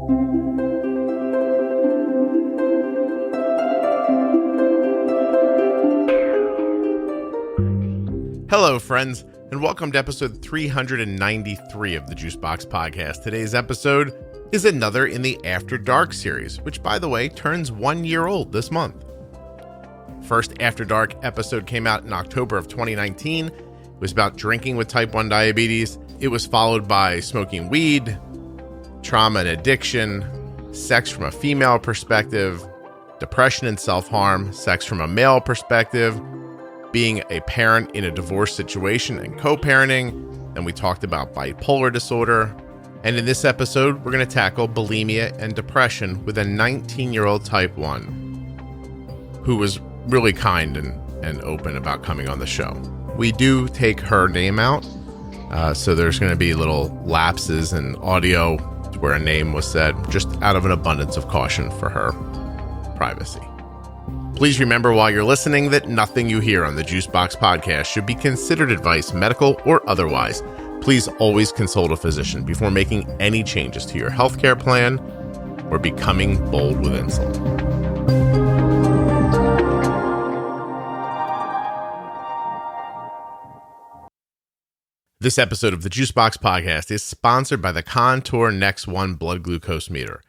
Hello, friends, and welcome to episode 393 of the Juicebox Podcast. Today's episode is another in the After Dark series, which, by the way, turns 1 year old this month. First After Dark episode came out in October of 2019. It was about drinking with type 1 diabetes. It was followed by smoking weed, trauma and addiction, sex from a female perspective, depression and self-harm, sex from a male perspective, being a parent in a divorce situation and co-parenting. And we talked about bipolar disorder. And in this episode, we're going to tackle bulimia and depression with a 19-year-old type 1 who was really kind and open about coming on the show. We do take her name out, so there's going to be little lapses in audio where a name was said, just out of an abundance of caution for her privacy. Please remember while you're listening that nothing you hear on the Juicebox Podcast should be considered advice, medical or otherwise. Please always consult a physician before making any changes to your healthcare plan or becoming bold with insulin. This episode of the Juicebox Podcast is sponsored by the Contour Next One blood glucose meter.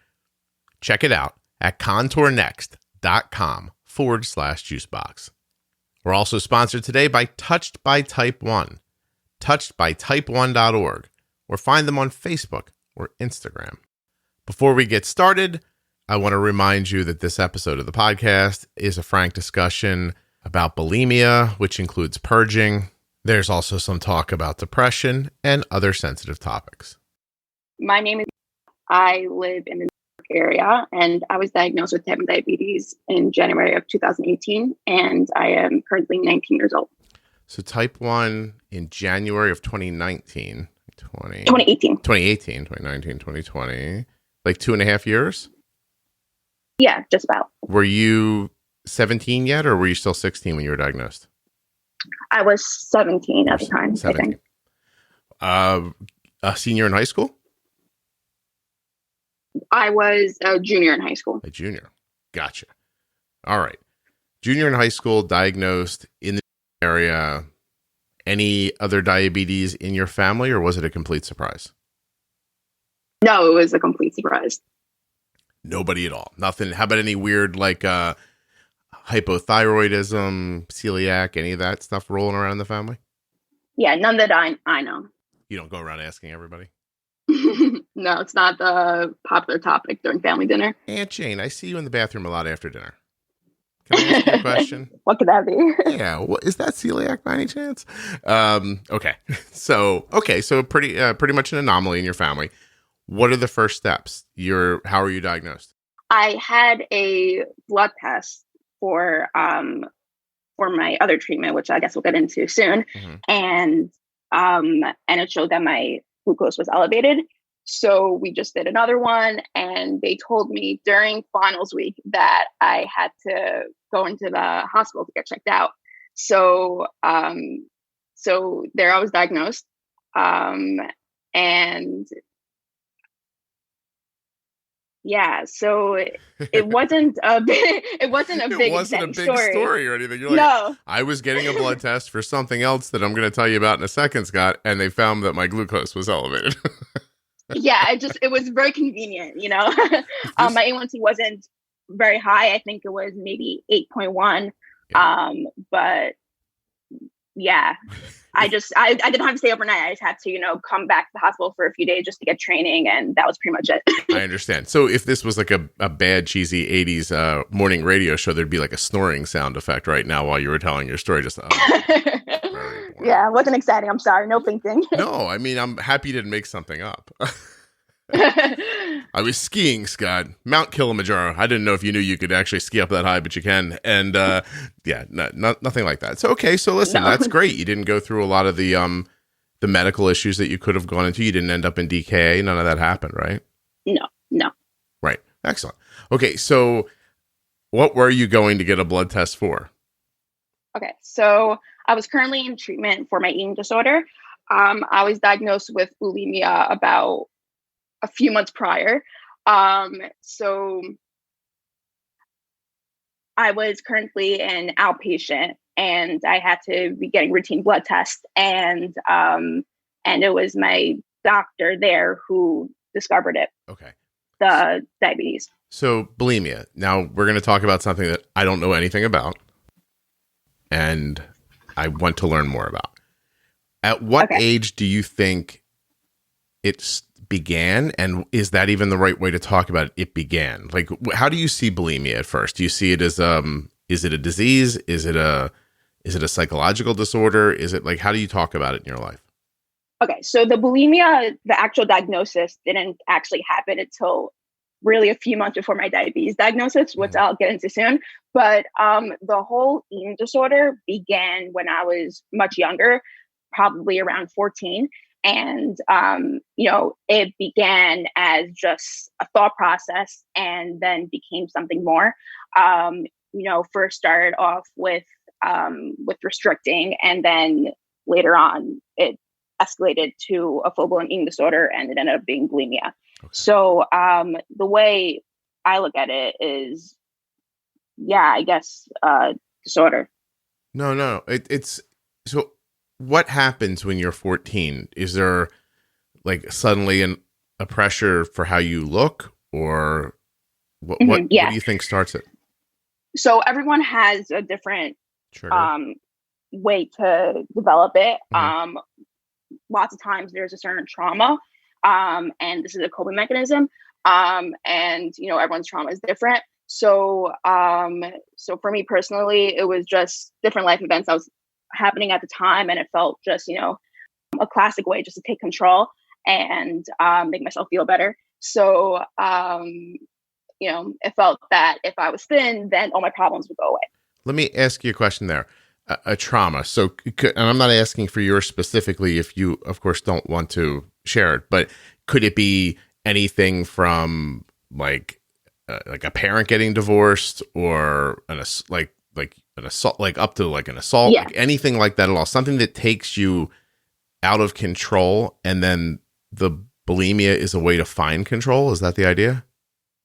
Check it out at contournext.com/juicebox. We're also sponsored today by Touched by Type 1, touchedbytype1.org, or find them on Facebook or Instagram. Before we get started, I want to remind you that this episode of the podcast is a frank discussion about bulimia, which includes purging. There's also some talk about depression and other sensitive topics. My name is, I live in the area, and I was diagnosed with type 1 diabetes in January of 2018, and I am currently 19 years old. So type 1 in January of 2019, 2020, like 2.5 years? Yeah, just about. Were you 17 yet, or were you still 16 when you were diagnosed? I was 17 at the time, 17. I think. A senior in high school? I was a junior in high school. A junior. Gotcha. All right. Junior in high school, diagnosed in the area. Any other diabetes in your family, or was it a complete surprise? No, it was a complete surprise. Nobody at all. Nothing. How about any weird, like, hypothyroidism, celiac, any of that stuff rolling around in the family? Yeah, none that I know. You don't go around asking everybody? No, it's not the popular topic during family dinner. Aunt Jane, I see you in the bathroom a lot after dinner. Can I ask you a question? What could that be? Yeah, is that celiac by any chance? Okay. So pretty much an anomaly in your family. What are the first steps? How are you diagnosed? I had a blood test for my other treatment, which I guess we'll get into soon. Mm-hmm. And it showed that my glucose was elevated. So we just did another one, and they told me during finals week that I had to go into the hospital to get checked out. So there I was diagnosed. And yeah, so it wasn't a big, story or anything. You're like, no. I was getting a blood test for something else that I'm going to tell you about in a second, Scott, and they found that my glucose was elevated. Yeah, it was very convenient, my A1C wasn't very high. I think it was maybe 8.1. Yeah. But yeah, I didn't have to stay overnight. I just had to, come back to the hospital for a few days just to get training, and that was pretty much it. I understand. So if this was like a bad, cheesy 80s morning radio show, there'd be like a snoring sound effect right now while you were telling your story. Just yeah, it wasn't exciting. I'm sorry. No thinking. No, I mean, I'm happy to make something up. I was skiing, Scott, Mount Kilimanjaro. I didn't know if you knew you could actually ski up that high, but you can. And nothing like that. So, okay. So listen, That's great. You didn't go through a lot of the medical issues that you could have gone into. You didn't end up in DKA. None of that happened, right? No. Right. Excellent. Okay. So what were you going to get a blood test for? Okay. So I was currently in treatment for my eating disorder. I was diagnosed with bulimia about a few months prior. So I was currently an outpatient, and I had to be getting routine blood tests, and it was my doctor there who discovered it. Okay. The diabetes. So bulimia. Now we're going to talk about something that I don't know anything about, and I want to learn more about. At what age do you think it began, and is that even the right way to talk about it? It began. Like, how do you see bulimia at first? Do you see it as is it a disease? Is it a psychological disorder? Is it like, how do you talk about it in your life? Okay, so the bulimia, the actual diagnosis didn't actually happen until really a few months before my diabetes diagnosis, which I'll get into soon. But the whole eating disorder began when I was much younger, probably around 14. And, it began as just a thought process and then became something more. First started off with restricting, and then later on it escalated to a full-blown eating disorder, and it ended up being bulimia. Okay. So the way I look at it is, I guess disorder. No. It's so. What happens when you're 14? Is there like suddenly a pressure for how you look, or what do you think starts it? So everyone has a different way to develop it. Lots of times there's a certain trauma, and this is a coping mechanism. And everyone's trauma is different. So for me personally, it was just different life events that was happening at the time, and it felt just a classic way just to take control and make myself feel better. So it felt that if I was thin, then all my problems would go away. Let me ask you a question there. A trauma. So, and I'm not asking for yours specifically if you, of course, don't want to share it, but could it be anything from like a parent getting divorced, or an assault, like up to like an assault, like anything like that at all? Something that takes you out of control, and then the bulimia is a way to find control. Is that the idea?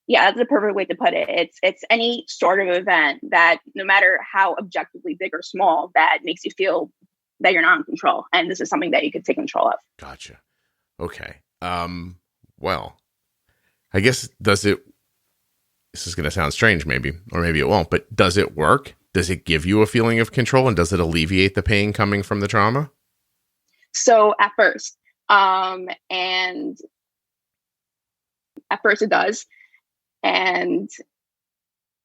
Yeah, that's the perfect way to put it. It's any sort of event that, no matter how objectively big or small, that makes you feel that you're not in control. And this is something that you could take control of. Gotcha. Okay. Well, I guess this is going to sound strange maybe, or maybe it won't, but does it work? Does it give you a feeling of control, and does it alleviate the pain coming from the trauma? So at first it does.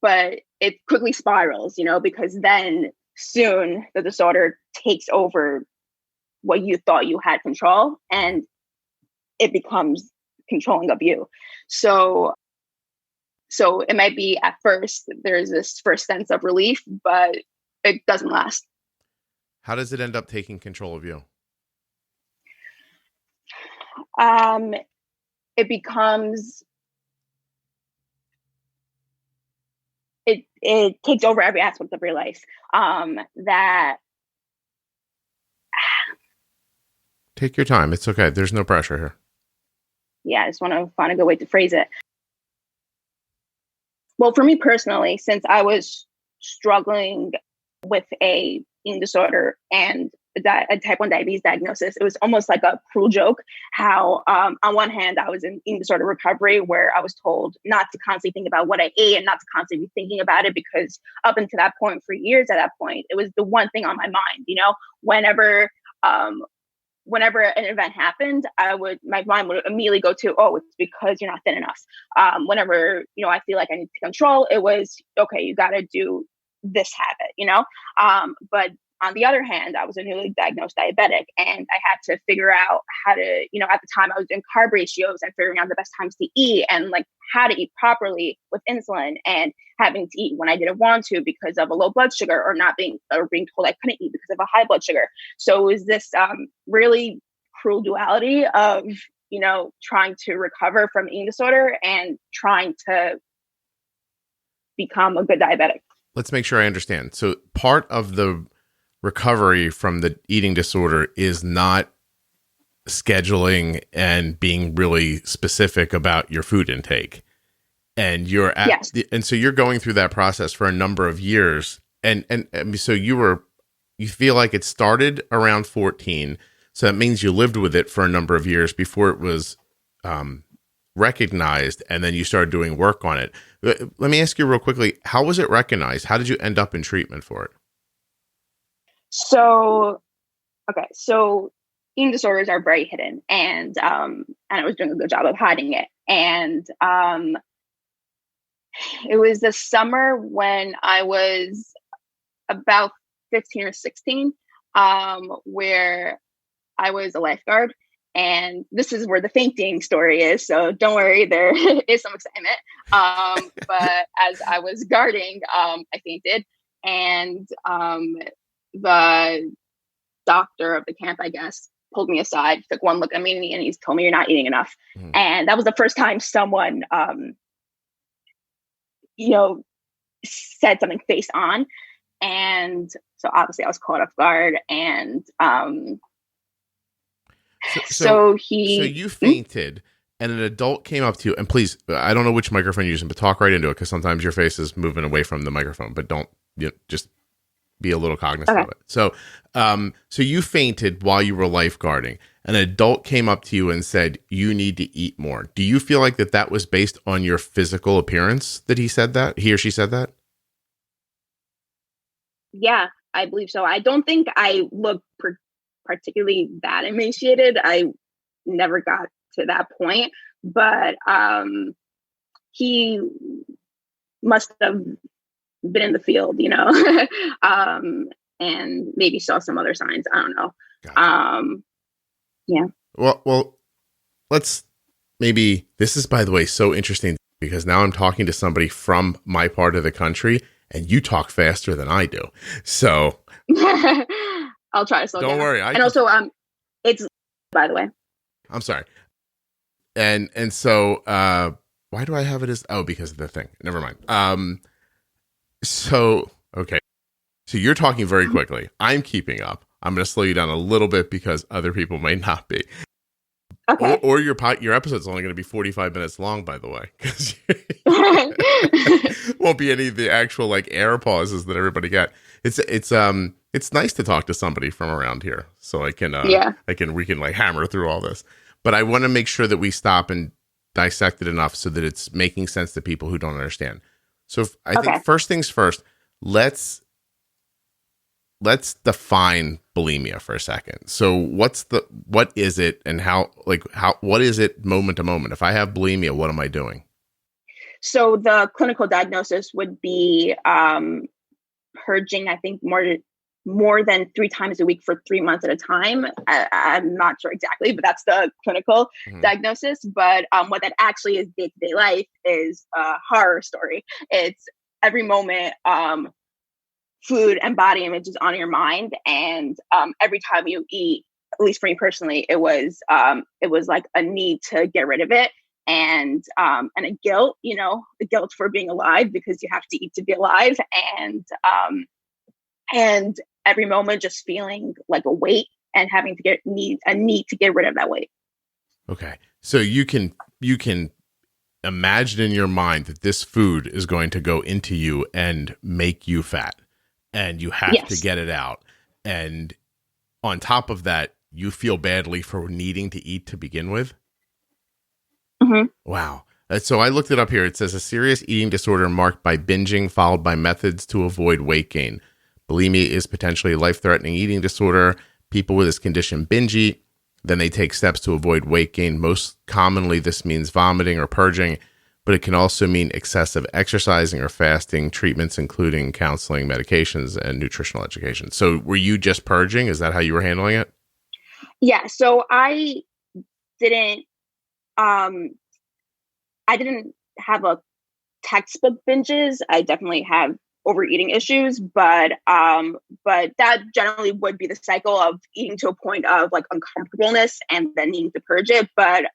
But it quickly spirals, because then soon the disorder takes over what you thought you had control, and it becomes controlling of you. So it might be at first, there's this first sense of relief, but it doesn't last. How does it end up taking control of you? It becomes... It takes over every aspect of your life. Take your time. It's okay. There's no pressure here. Yeah, I just want to find a good way to phrase it. Well, for me personally, since I was struggling with a eating disorder and a type 1 diabetes diagnosis, it was almost like a cruel joke how on one hand I was in eating disorder recovery, where I was told not to constantly think about what I ate and not to constantly be thinking about it, because up until that point, for years at that point, it was the one thing on my mind. Whenever an event happened, my mind would immediately go to, oh, it's because you're not thin enough. Whenever I feel like I need to control, it was okay, you got to do this habit, but on the other hand, I was a newly diagnosed diabetic, and I had to figure out how to, at the time I was doing carb ratios and figuring out the best times to eat, and like how to eat properly with insulin, and having to eat when I didn't want to because of a low blood sugar, or being told I couldn't eat because of a high blood sugar. So it was this really cruel duality of, trying to recover from eating disorder and trying to become a good diabetic. Let's make sure I understand. So part of the recovery from the eating disorder is not scheduling and being really specific about your food intake. And and so you're going through that process for a number of years. And so you feel like it started around 14. So that means you lived with it for a number of years before it was recognized, and then you started doing work on it. Let me ask you real quickly, how was it recognized? How did you end up in treatment for it? So eating disorders are very hidden, and I was doing a good job of hiding it. And it was the summer when I was about 15 or 16, where I was a lifeguard. And this is where the fainting story is. So don't worry, there is some excitement. But as I was guarding, I fainted. And the doctor of the camp, I guess, pulled me aside, took one look at me, and he told me, "You're not eating enough." Mm. And that was the first time someone, said something face on. And so obviously I was caught off guard. And so you fainted, and an adult came up to you, and please, I don't know which microphone you're using, but talk right into it, because sometimes your face is moving away from the microphone, but don't, just be a little cognizant of it. So, so you fainted while you were lifeguarding. An adult came up to you and said, "You need to eat more." Do you feel like that was based on your physical appearance that he or she said that? Yeah, I believe so. I don't think I look particularly that emaciated. I never got to that point, but he must have been in the field, and maybe saw some other signs. I don't know. Gotcha. Yeah. Well, this is, by the way, so interesting, because now I'm talking to somebody from my part of the country, and you talk faster than I do. So I'll try to slow down. Don't worry. Also, it's, by the way. I'm sorry. And so, why do I have it as, because of the thing. Never mind. Okay. So you're talking very quickly. I'm keeping up. I'm going to slow you down a little bit because other people may not be. Okay. Or your episode's only going to be 45 minutes long, by the way, because won't be any of the actual air pauses that everybody get. It's nice to talk to somebody from around here, so we can hammer through all this. But I want to make sure that we stop and dissect it enough so that it's making sense to people who don't understand. So I think first things first, let's define bulimia for a second. So what is it, and what is it moment to moment? If I have bulimia, what am I doing? So the clinical diagnosis would be purging, I think, more than 3 times a week for 3 months at a time. I'm not sure exactly, but that's the clinical diagnosis. But what that actually is day-to-day life is a horror story. It's every moment, food and body image is on your mind, and every time you eat, at least for me personally, it was like a need to get rid of it, and a guilt, the guilt for being alive, because you have to eat to be alive, and every moment just feeling like a weight and having to need to get rid of that weight. Okay, so you can imagine in your mind that this food is going to go into you and make you fat. And you have to get it out. And on top of that, you feel badly for needing to eat to begin with. Mm-hmm. Wow. So I looked it up here. It says a serious eating disorder marked by binging, followed by methods to avoid weight gain. Bulimia is potentially a life-threatening eating disorder. People with this condition binge eat. Then they take steps to avoid weight gain. Most commonly, this means vomiting or purging, but it can also mean excessive exercising or fasting, treatments including counseling, medications, and nutritional education. So were you just purging? Is that how you were handling it? Yeah. So I didn't have a textbook binges. I definitely have overeating issues, but that generally would be the cycle of eating to a point of uncomfortableness and then needing to purge it. But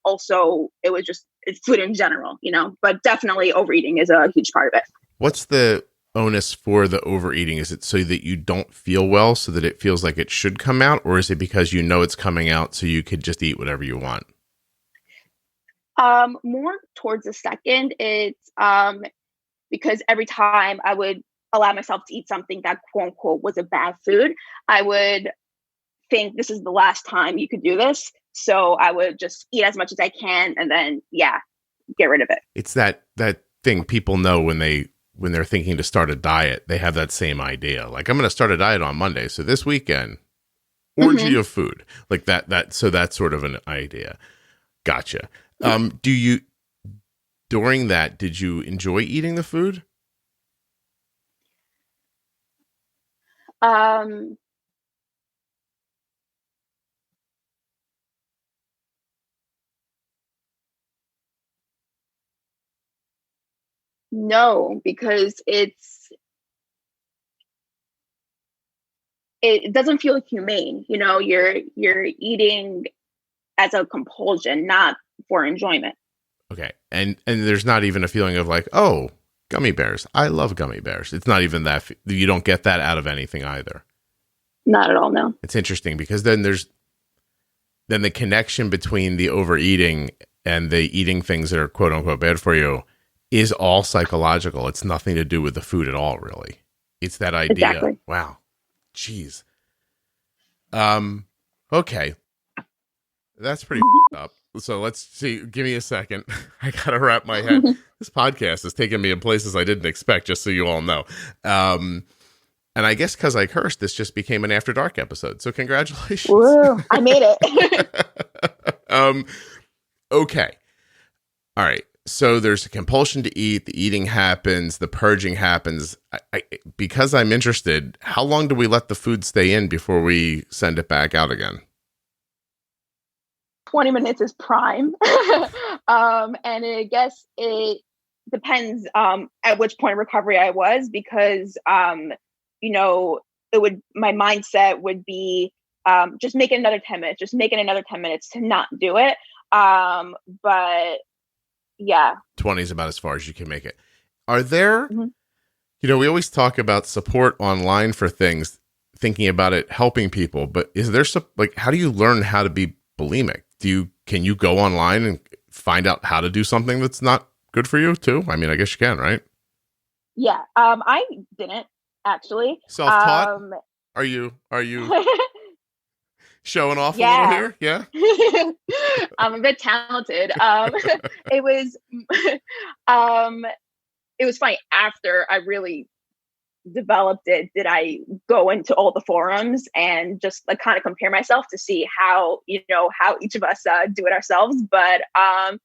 also it's food in general, but definitely overeating is a huge part of it. What's the onus for the overeating? Is it so that you don't feel well, so that it feels like it should come out? Or is it because you know it's coming out so you could just eat whatever you want? More towards the second. It's because every time I would allow myself to eat something that quote unquote was a bad food, I would think this is the last time you could do this. So I would just eat as much as I can and then, get rid of it. It's that thing people know when they're thinking to start a diet, they have that same idea. Like, I'm going to start a diet on Monday. So this weekend, orgy of food, like that. So that's sort of an idea. Gotcha. During that, did you enjoy eating the food? No, because it doesn't feel humane. You know, you're eating as a compulsion, not for enjoyment. Okay. And there's not even a feeling of like, oh, gummy bears. I love gummy bears. It's not even that. You don't get that out of anything either. Not at all, no. It's interesting because then there's the connection between the overeating and the eating things that are quote unquote bad for you is all psychological. It's nothing to do with the food at all, really. It's that idea. Exactly. Wow. Jeez. Okay. That's pretty up. So let's see. Give me a second. I got to wrap my head. This podcast is taking me in places I didn't expect, just so you all know. And I guess because I cursed, this just became an After Dark episode. So congratulations. Woo, I made it. Okay. All right. So there's a compulsion to eat. The eating happens. The purging happens. Because I'm interested, how long do we let the food stay in before we send it back out again? 20 minutes is prime. And I guess it depends at which point of recovery I was, because my mindset would be just make it another 10 minutes, just make it another 10 minutes to not do it. But yeah. 20 is about as far as you can make it. Are there, we always talk about support online for things, thinking about it, helping people, but is there how do you learn how to be bulimic? Can you go online and find out how to do something that's not good for you too? I mean, I guess you can, right? Yeah. I didn't actually. Self-taught? Are you showing off a little here? Yeah. I'm a bit talented. It was funny. After I really developed it, did I go into all the forums and just kind of compare myself to see how each of us do it ourselves. But I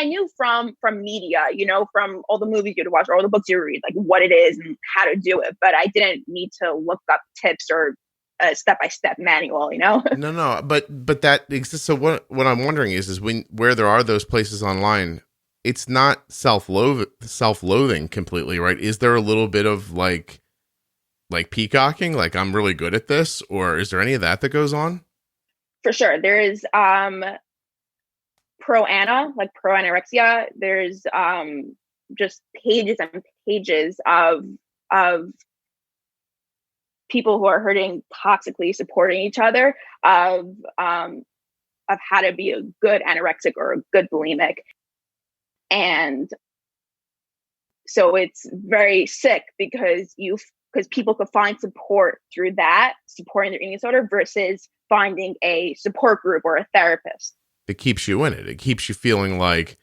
knew from media, from all the movies you'd watch or all the books you read, like what it is and how to do it. But I didn't need to look up tips or a step-by-step manual, No, but that exists. So what I'm wondering is where there are those places online, it's not self-loathing completely, right? Is there a little bit of like peacocking, like I'm really good at this, or is there any of that goes on? For sure. There is pro anorexia. There's just pages and pages of people who are hurting toxically supporting each other of how to be a good anorexic or a good bulimic. And so it's very sick because people could find support through that, supporting their eating disorder, versus finding a support group or a therapist. It keeps you in it. It keeps you feeling like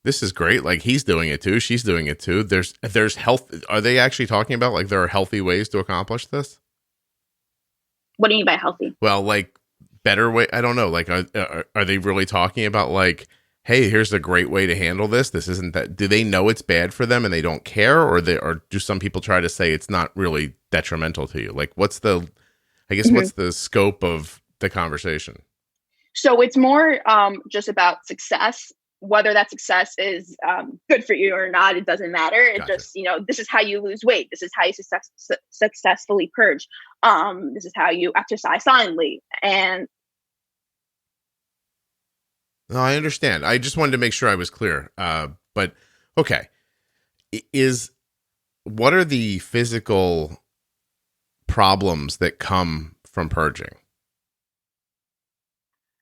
this is great. Like he's doing it too. She's doing it too. There's health. Are they actually talking about like there are healthy ways to accomplish this? What do you mean by healthy? Well, like better way. I don't know. Like, are they really talking about like, hey, here's a great way to handle this? This isn't that. Do they know it's bad for them and they don't care, or do some people try to say it's not really detrimental to you? Like, what's the scope of the conversation? So it's more just about success. Whether that success is good for you or not, it doesn't matter. It Gotcha. just, this is how you lose weight. This is how you successfully purge. This is how you exercise silently. And No, I understand. I just wanted to make sure I was clear. But okay, is what are the physical problems that come from purging?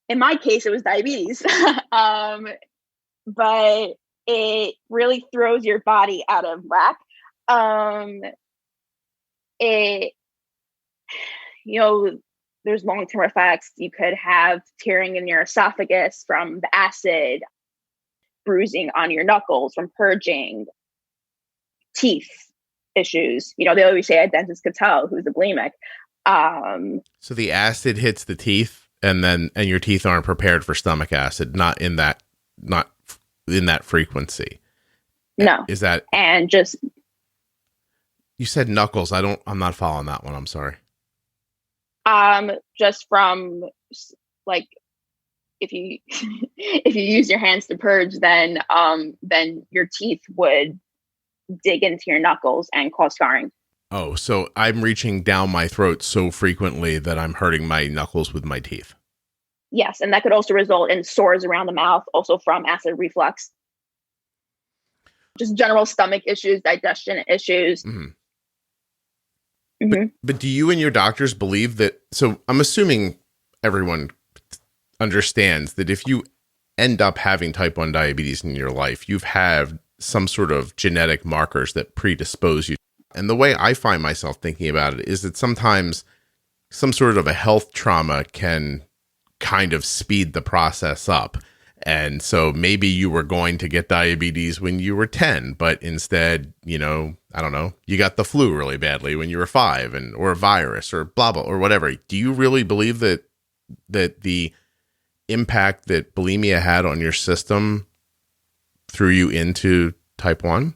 In my case, it was diabetes. But it really throws your body out of whack. It, there's long-term effects. You could have tearing in your esophagus from the acid, bruising on your knuckles from purging, teeth issues. They always say a dentist could tell who's a bulimic. So the acid hits the teeth, and your teeth aren't prepared for stomach acid, not in that frequency. No. Is that, and just, you said knuckles. I'm not following that one. I'm sorry. just from like, if you if you use your hands to purge, then your teeth would dig into your knuckles and cause scarring. Oh, so I'm reaching down my throat so frequently that I'm hurting my knuckles with my teeth. Yes, and that could also result in sores around the mouth, also from acid reflux. Just general stomach issues, digestion issues. Mm-hmm. But do you and your doctors believe that? So I'm assuming everyone understands that if you end up having type 1 diabetes in your life, you've had some sort of genetic markers that predispose you. And the way I find myself thinking about it is that sometimes some sort of a health trauma can kind of speed the process up. And so maybe you were going to get diabetes when you were 10, but instead, I don't know, you got the flu really badly when you were 5 or a virus or blah, blah, or whatever. Do you really believe that the impact that bulimia had on your system threw you into type 1?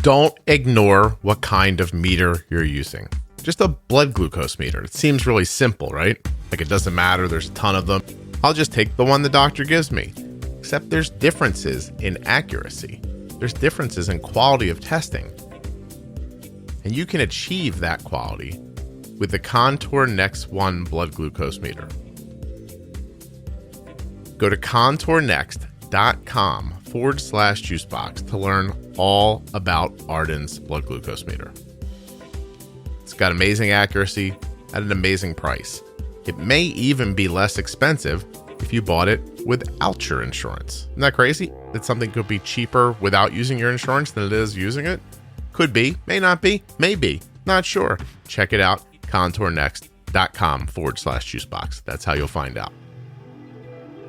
Don't ignore what kind of meter you're using. Just a blood glucose meter. It seems really simple, right? Like it doesn't matter. There's a ton of them. I'll just take the one the doctor gives me. Except there's differences in accuracy. There's differences in quality of testing. And you can achieve that quality with the Contour Next 1 blood glucose meter. Go to contournext.com/juicebox to learn all about Arden's blood glucose meter. It's got amazing accuracy at an amazing price. It may even be less expensive if you bought it without your insurance. Isn't that crazy? That something could be cheaper without using your insurance than it is using it? Could be, may not be, maybe, not sure. Check it out, contournext.com/juicebox. That's how you'll find out.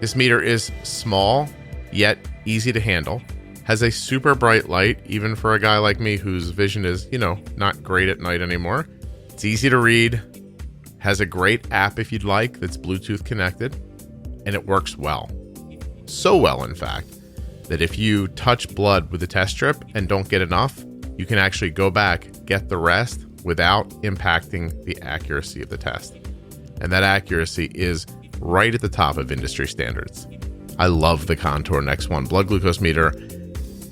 This meter is small, yet easy to handle. Has a super bright light, even for a guy like me whose vision is, not great at night anymore. It's easy to read. Has a great app if you'd like that's Bluetooth connected. And it works well. So well, in fact, that if you touch blood with a test strip and don't get enough, you can actually go back, get the rest without impacting the accuracy of the test. And that accuracy is right at the top of industry standards. I love the Contour Next 1 blood glucose meter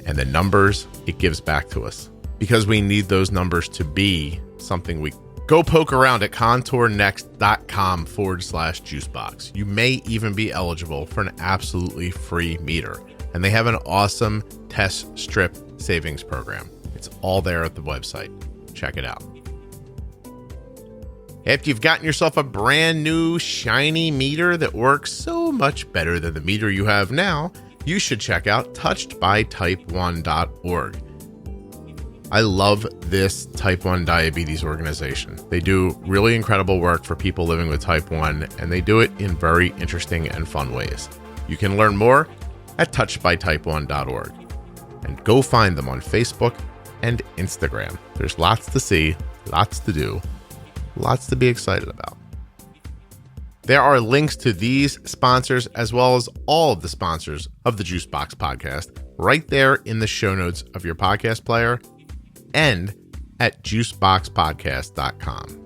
and the numbers it gives back to us, because we need those numbers to be something we go poke around at contournext.com/juicebox. You may even be eligible for an absolutely free meter. And they have an awesome test strip savings program. It's all there at the website. Check it out. After you've gotten yourself a brand new shiny meter that works so much better than the meter you have now, you should check out touchedbytype1.org. I love this type 1 diabetes organization. They do really incredible work for people living with type 1, and they do it in very interesting and fun ways. You can learn more at touchedbytype1.org. And go find them on Facebook and Instagram. There's lots to see, lots to do, lots to be excited about. There are links to these sponsors as well as all of the sponsors of the Juicebox Podcast right there in the show notes of your podcast player and at juiceboxpodcast.com.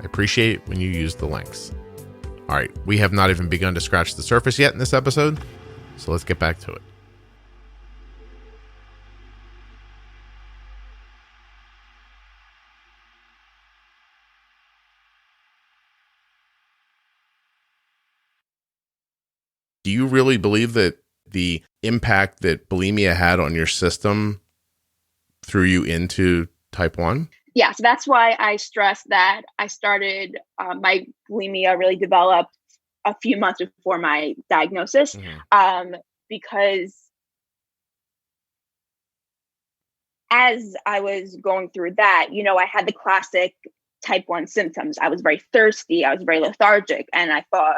I appreciate it when you use the links. All right, we have not even begun to scratch the surface yet in this episode, so let's get back to it. Do you really believe that the impact that bulimia had on your system threw you into type 1? Yeah, so that's why I stress that I started my bulimia really developed a few months before my diagnosis, because as I was going through that, I had the classic type 1 symptoms. I was very thirsty. I was very lethargic. And I thought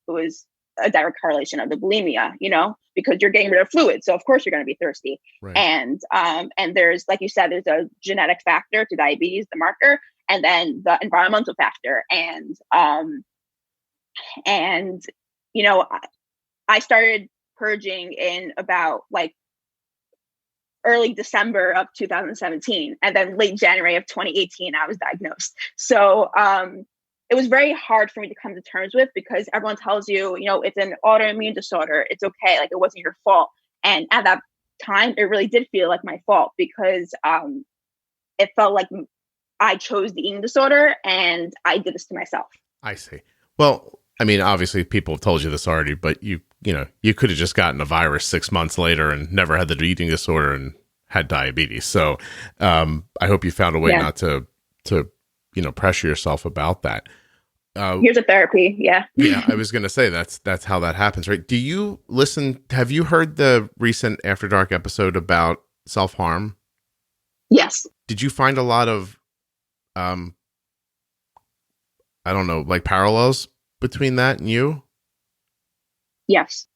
it was a direct correlation of the bulimia, because you're getting rid of fluid. So of course you're going to be thirsty. Right. And there's, like you said, there's a genetic factor to diabetes, the marker, and then the environmental factor. And I started purging in about like early December of 2017, and then late January of 2018, I was diagnosed. So it was very hard for me to come to terms with, because everyone tells you, it's an autoimmune disorder. It's okay. Like, it wasn't your fault. And at that time, it really did feel like my fault, because it felt like I chose the eating disorder and I did this to myself. I see. Well, I mean, obviously people have told you this already, but you could have just gotten a virus 6 months later and never had the eating disorder and had diabetes. So I hope you found a way not to pressure yourself about that. Here's a therapy. Yeah. Yeah. I was going to say that's how that happens, right? Have you heard the recent After Dark episode about self-harm? Yes. Did you find a lot of, I don't know, like parallels between that and you? Yes.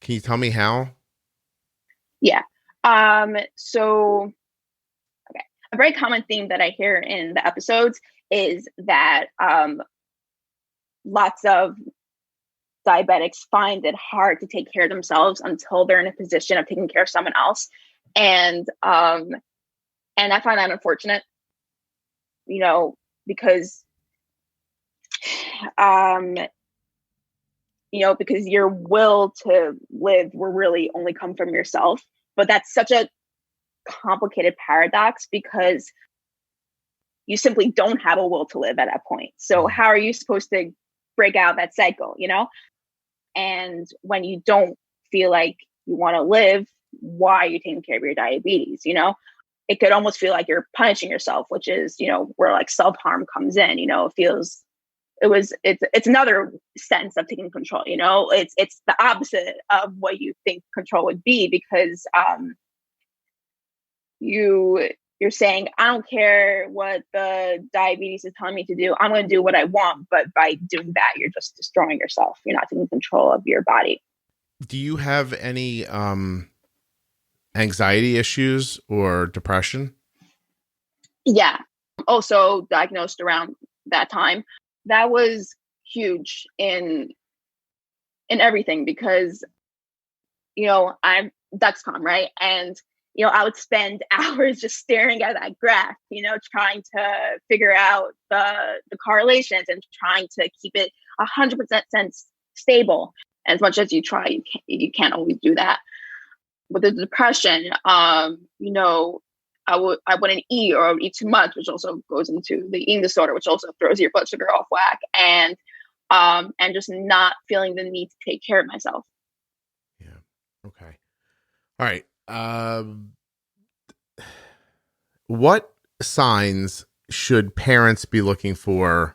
Can you tell me how? Yeah. So, okay. A very common theme that I hear in the episodes is that lots of diabetics find it hard to take care of themselves until they're in a position of taking care of someone else. And I find that unfortunate, because because your will to live will really only come from yourself. But that's such a complicated paradox, because you simply don't have a will to live at that point. So how are you supposed to break out that cycle, And when you don't feel like you want to live, why are you taking care of your diabetes? It could almost feel like you're punishing yourself, which is, where like self-harm comes in, it's another sense of taking control, it's the opposite of what you think control would be, because you're saying, I don't care what the diabetes is telling me to do. I'm going to do what I want. But by doing that, you're just destroying yourself. You're not taking control of your body. Do you have any anxiety issues or depression? Yeah. Also diagnosed around that time. That was huge in everything, because, I'm Dexcom, right? And I would spend hours just staring at that graph, trying to figure out the correlations and trying to keep it 100% stable. As much as you try, you can't always do that. With the depression, I wouldn't eat, or I would eat too much, which also goes into the eating disorder, which also throws your blood sugar off whack, and just not feeling the need to take care of myself. Yeah. Okay. All right. What signs should parents be looking for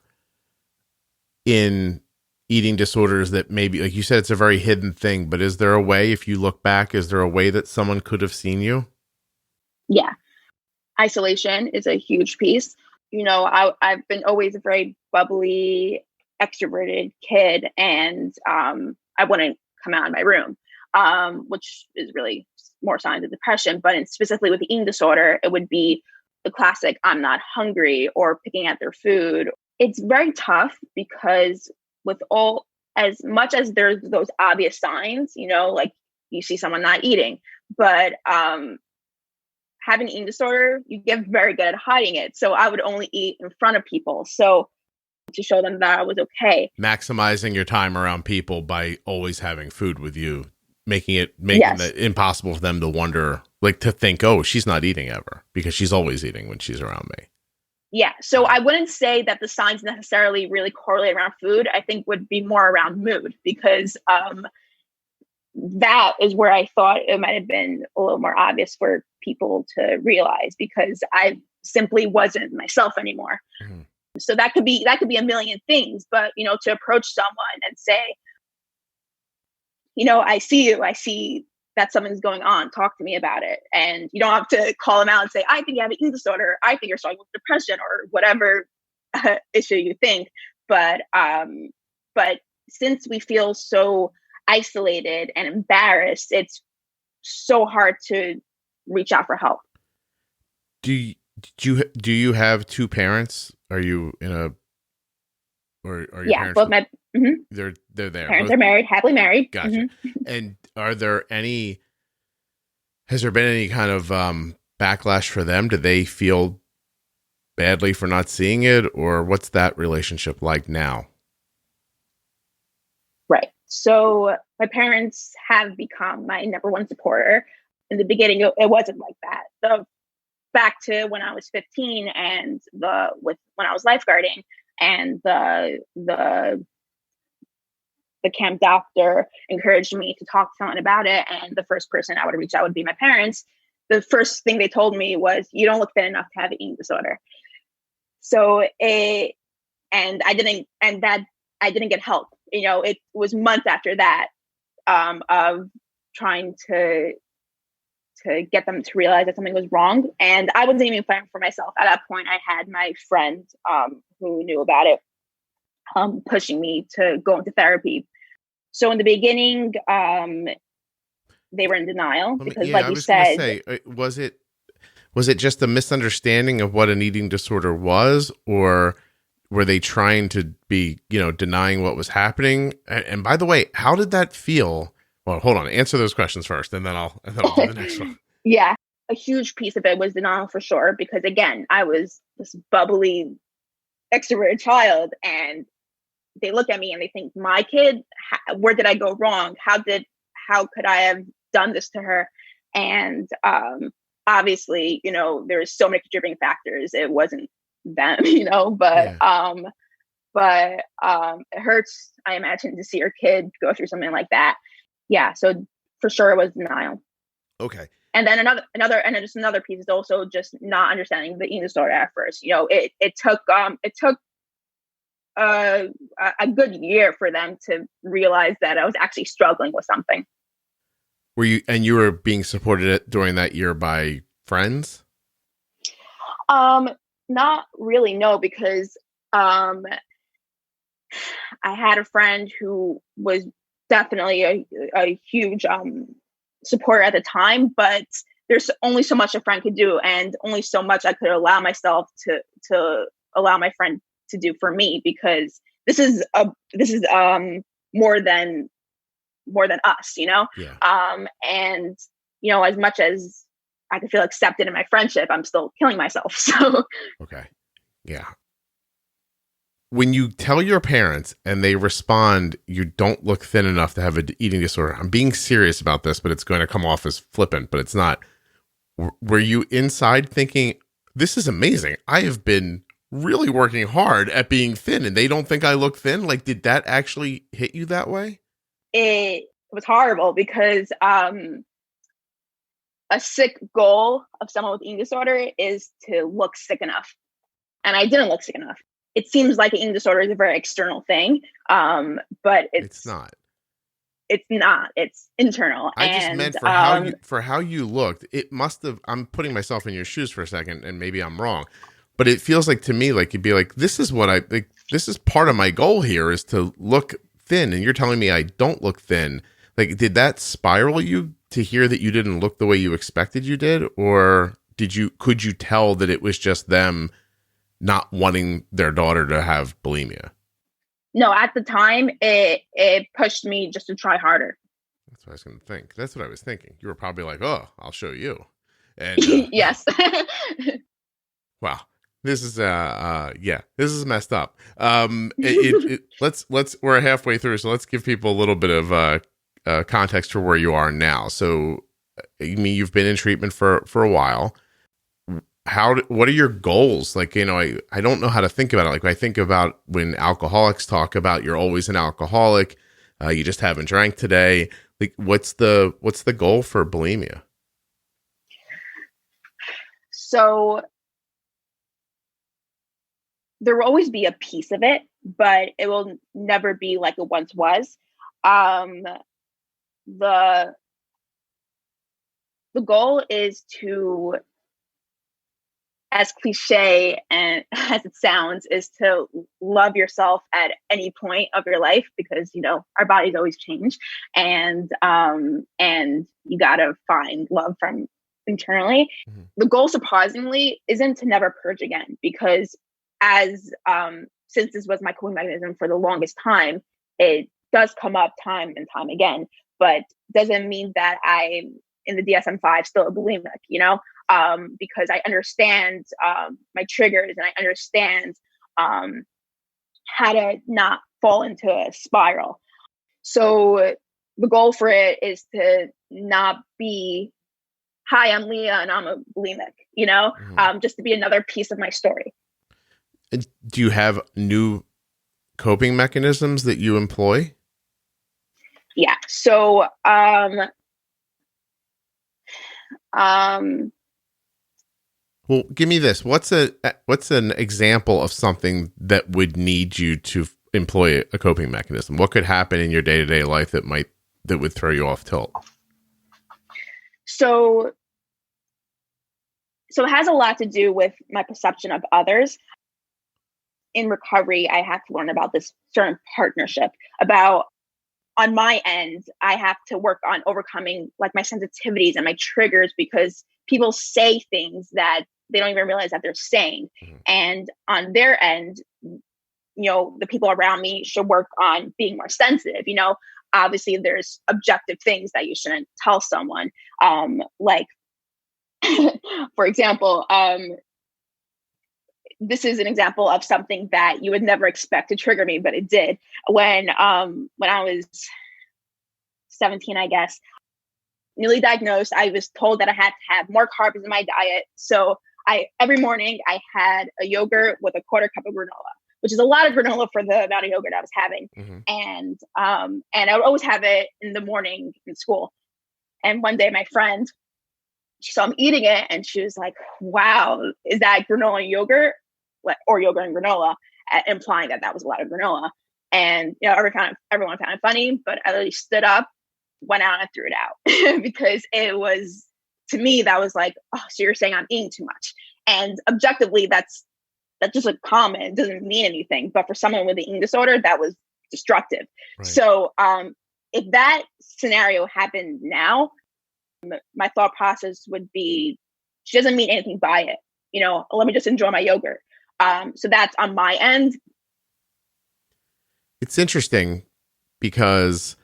in eating disorders that maybe, like you said, it's a very hidden thing, but is there a way, if you look back, is there a way that someone could have seen you? Yeah. Isolation is a huge piece. I've been always a very bubbly, extroverted kid, and I wouldn't come out of my room, which is really more signs of depression. But specifically with the eating disorder, it would be the classic, I'm not hungry, or picking at their food. It's very tough, because with all, as much as there's those obvious signs, like you see someone not eating, but having an eating disorder, you get very good at hiding it. So I would only eat in front of people, so to show them that I was okay. Maximizing your time around people by always having food with you, making it impossible for them to wonder, like to think, oh, she's not eating ever, because she's always eating when she's around me. Yeah. So I wouldn't say that the signs necessarily really correlate around food. I think would be more around mood, because that is where I thought it might have been a little more obvious for people to realize, because I simply wasn't myself anymore. Mm-hmm. So that could be a million things, but, to approach someone and say, I see that something's going on. Talk to me about it. And you don't have to call them out and say, I think you have an eating disorder. I think you're struggling with depression or whatever issue you think. But since we feel so isolated and embarrassed, it's so hard to reach out for help. Do you have two parents? Are you in a, or are your parents? Both my mm-hmm. They're there. Parents are married, happily married. Gotcha. Mm-hmm. And has there been any kind of backlash for them? Do they feel badly for not seeing it, or what's that relationship like now? Right. So my parents have become my number one supporter. In the beginning, it wasn't like that. Back to when I was 15 and when I was lifeguarding, and the camp doctor encouraged me to talk to someone about it. And the first person I would reach out would be my parents. The first thing they told me was, you don't look thin enough to have an eating disorder. So I didn't get help. It was months after that of trying to get them to realize that something was wrong. And I wasn't even planning for myself. At that point, I had my friend who knew about it pushing me to go into therapy. So in the beginning, they were in denial because, like you said, was it just a misunderstanding of what an eating disorder was, or were they trying to be, denying what was happening? And by the way, how did that feel? Well, hold on. Answer those questions first, and then I'll do the next one. Yeah, a huge piece of it was denial for sure, because again, I was this bubbly, extroverted child, and they look at me and they think, my kid, where did I go wrong? How could I have done this to her? And obviously, there's so many contributing factors. It wasn't them, but it hurts, I imagine, to see your kid go through something like that. Yeah, so for sure it was denial. Okay. And then another piece is also just not understanding the eating disorder at first. It took a good year for them to realize that I was actually struggling with something. You were being supported during that year by friends? Not really, no, because I had a friend who was definitely a huge supporter at the time, but there's only so much a friend could do, and only so much I could allow myself to allow my friend to do for me, because this is more than us, Yeah. And as much as I could feel accepted in my friendship, I'm still killing myself. So okay, yeah. When you tell your parents and they respond, you don't look thin enough to have an eating disorder. I'm being serious about this, but it's going to come off as flippant, but it's not. Were you inside thinking, this is amazing? I have been really working hard at being thin and they don't think I look thin? Like, did that actually hit you that way? It was horrible, because a sick goal of someone with eating disorder is to look sick enough. And I didn't look sick enough. It seems like an eating disorder is a very external thing, but it's not. It's not. It's internal. I just meant for how you looked. It must have. I'm putting myself in your shoes for a second, and maybe I'm wrong, but it feels like to me like you'd be like, this is what I like. This is part of my goal here, is to look thin, and you're telling me I don't look thin. Like, did that spiral you to hear that you didn't look the way you expected you did, or could you tell that it was just them not wanting their daughter to have bulimia? No, at the time, it pushed me just to try harder. That's what I was going to think. That's what I was thinking. You were probably like, oh, I'll show you. And yes. Wow. This is this is messed up. Let's we're halfway through, so let's give people a little bit of context for where you are now. So, I mean, you've been in treatment for a while. What are your goals? Like, I don't know how to think about it. Like, I think about when alcoholics talk about you're always an alcoholic, you just haven't drank today. Like, what's the goal for bulimia? So there will always be a piece of it, but it will never be like it once was. The goal is to, as cliche and as it sounds, is to love yourself at any point of your life, because our bodies always change, and you gotta find love from internally. Mm-hmm. The goal, surprisingly, isn't to never purge again, because as since this was my coping mechanism for the longest time, it does come up time and time again, but doesn't mean that I'm in the DSM-5 still a bulimic, because I understand my triggers, and I understand how to not fall into a spiral. So the goal for it is to not be, hi, I'm Leah and I'm a bulimic, mm-hmm. Just to be another piece of my story. Do you have new coping mechanisms that you employ? Yeah. So, well, give me this. What's an example of something that would need you to employ a coping mechanism? What could happen in your day-to-day life that would throw you off tilt? So it has a lot to do with my perception of others. In recovery, I have to learn about this certain partnership. On my end, I have to work on overcoming like my sensitivities and my triggers, because people say things that they don't even realize that they're saying. Mm-hmm. And on their end, the people around me should work on being more sensitive. Obviously there's objective things that you shouldn't tell someone. Like, for example, this is an example of something that you would never expect to trigger me, but it did. When I was 17, I guess, newly diagnosed, I was told that I had to have more carbs in my diet. So every morning I had a yogurt with a quarter cup of granola, which is a lot of granola for the amount of yogurt I was having. Mm-hmm. And I would always have it in the morning in school. And one day my friend, she saw me eating it, and she was like, "Wow, is that granola and yogurt?" Or yogurt and granola, implying that was a lot of granola. And everyone found it funny, but I literally stood up, went out, and threw it out because it was, to me, that was like, oh, so you're saying I'm eating too much. And objectively, that's just a comment. It doesn't mean anything. But for someone with an eating disorder, that was destructive. Right. So if that scenario happened now, my thought process would be, she doesn't mean anything by it. Let me just enjoy my yogurt. So that's on my end. It's interesting because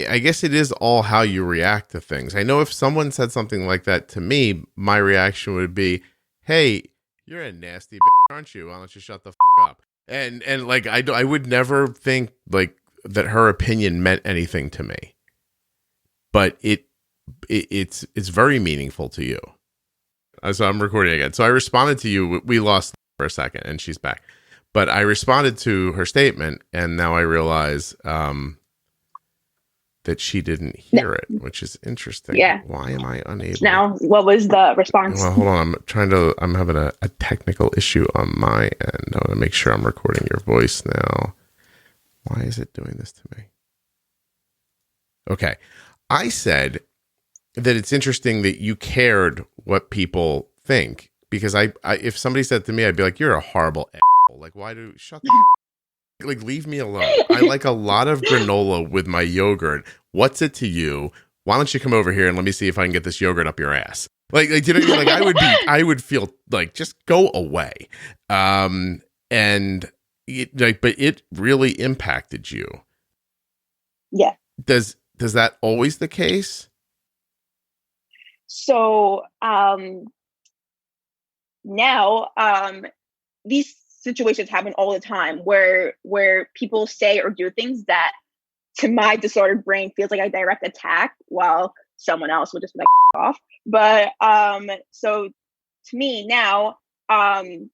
I guess it is all how you react to things. I know if someone said something like that to me, my reaction would be, "Hey, you're a nasty bitch, aren't you? Why don't you shut the up?" And like I would never think like that her opinion meant anything to me, but it's very meaningful to you. So I'm recording again. So I responded to you. We lost for a second, and she's back. But I responded to her statement, and now I realize that she didn't hear it, which is interesting. Yeah. Why am I unable? Now, what was the response? Well, hold on. I'm having a technical issue on my end. I want to make sure I'm recording your voice now. Why is it doing this to me? Okay. I said that it's interesting that you cared what people think, because I if somebody said to me, I'd be like, "You're a horrible asshole. Like, shut the like, leave me alone. I like a lot of granola with my yogurt. What's it to you? Why don't you come over here and let me see if I can get this yogurt up your ass?" Like you know what I mean? Like I would feel like, just go away. And but it really impacted you. Yeah. Does that always the case? So now these situations happen all the time where people say or do things that to my disordered brain feels like a direct attack, while someone else would just be like off. But so to me now, when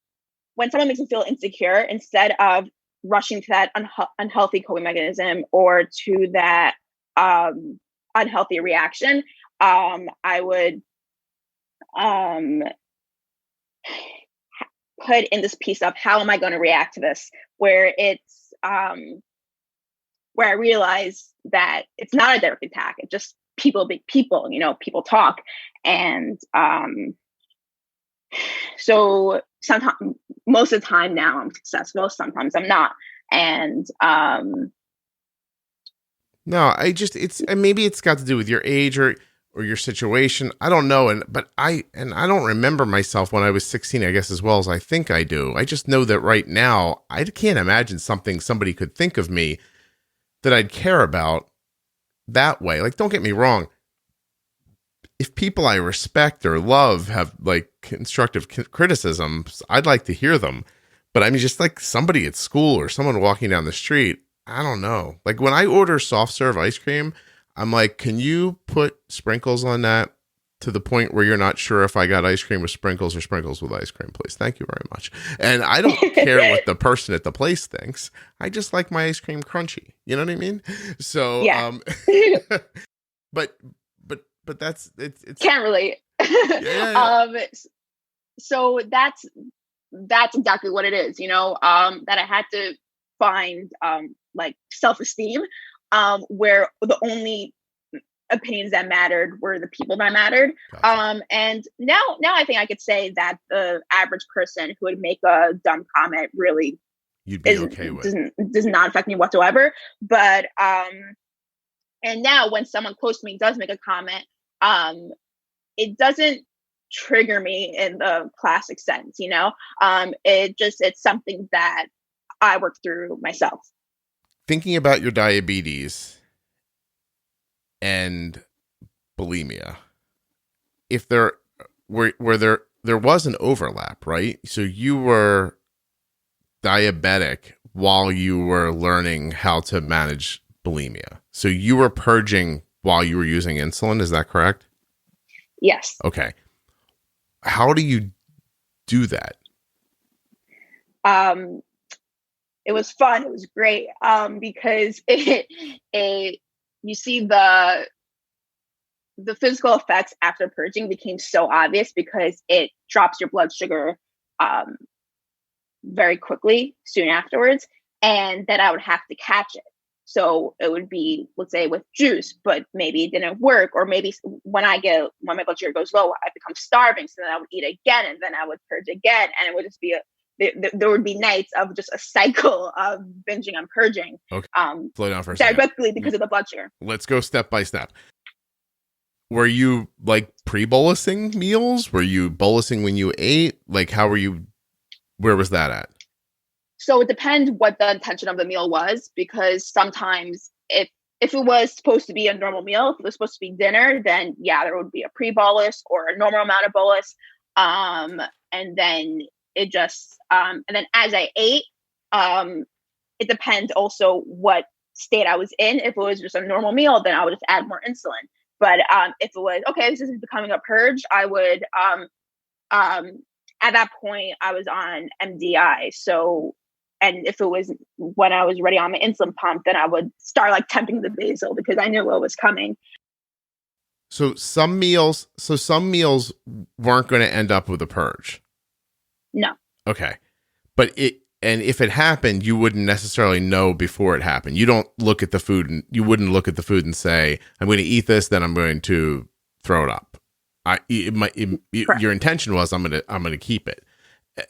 someone makes me feel insecure, instead of rushing to that unhealthy coping mechanism or to that unhealthy reaction, I would put in this piece of how am I going to react to this, where it's where I realize that it's not a direct attack. It's just people being people, people talk. And so sometimes, most of the time now I'm successful, sometimes I'm not. And no, maybe it's got to do with your age or your situation. I don't know. But I don't remember myself when I was 16, I guess, as well as I think I do. I just know that right now, I can't imagine somebody could think of me that I'd care about that way. Like, don't get me wrong. If people I respect or love have like constructive criticisms, I'd like to hear them. But I mean, just like somebody at school or someone walking down the street, I don't know. Like when I order soft serve ice cream, I'm like, can you put sprinkles on that to the point where you're not sure if I got ice cream with sprinkles or sprinkles with ice cream, please? Thank you very much. And I don't care what the person at the place thinks. I just like my ice cream crunchy. You know what I mean? So, yeah. But that's it's can't relate. Yeah. So that's exactly what it is, that I had to find like self-esteem, where the only opinions that mattered were the people that mattered. Gotcha. And now I think I could say that the average person who would make a dumb comment really you'd be okay with does not affect me whatsoever. But and now when someone close to me does make a comment, it doesn't trigger me in the classic sense, it's something that I work through myself. Thinking about your diabetes and bulimia, if there was an overlap, right? So you were diabetic while you were learning how to manage bulimia. So you were purging while you were using insulin, is that correct? Yes. Okay. How do you do that? It was fun. It was great. Because you see the physical effects after purging became so obvious because it drops your blood sugar very quickly soon afterwards, and then I would have to catch it. So it would be, let's say, with juice, but maybe it didn't work, or maybe when my blood sugar goes low, I become starving, so then I would eat again, and then I would purge again, and it would just be there would be nights of just a cycle of binging and purging. Okay. Slow down for a second. Directly because of the blood sugar. Let's go step by step. Were you like pre-bolusing meals? Were you bolusing when you ate? Like, how were you? Where was that at? So it depends what the intention of the meal was, because sometimes if it was supposed to be a normal meal, if it was supposed to be dinner, then yeah, there would be a pre-bolus or a normal amount of bolus. And then it just, and then as I ate, it depends also what state I was in. If it was just a normal meal, then I would just add more insulin. But if it was, okay, this is becoming a purge, I would, at that point, I was on MDI. So, and if it was when I was ready on my insulin pump, then I would start like temping the basal because I knew what was coming. So some meals weren't going to end up with a purge. No. Okay. But if it happened, you wouldn't necessarily know before it happened. You don't look at the food and you wouldn't look at the food and say, I'm going to eat this, then I'm going to throw it up. Your intention was I'm going to keep it.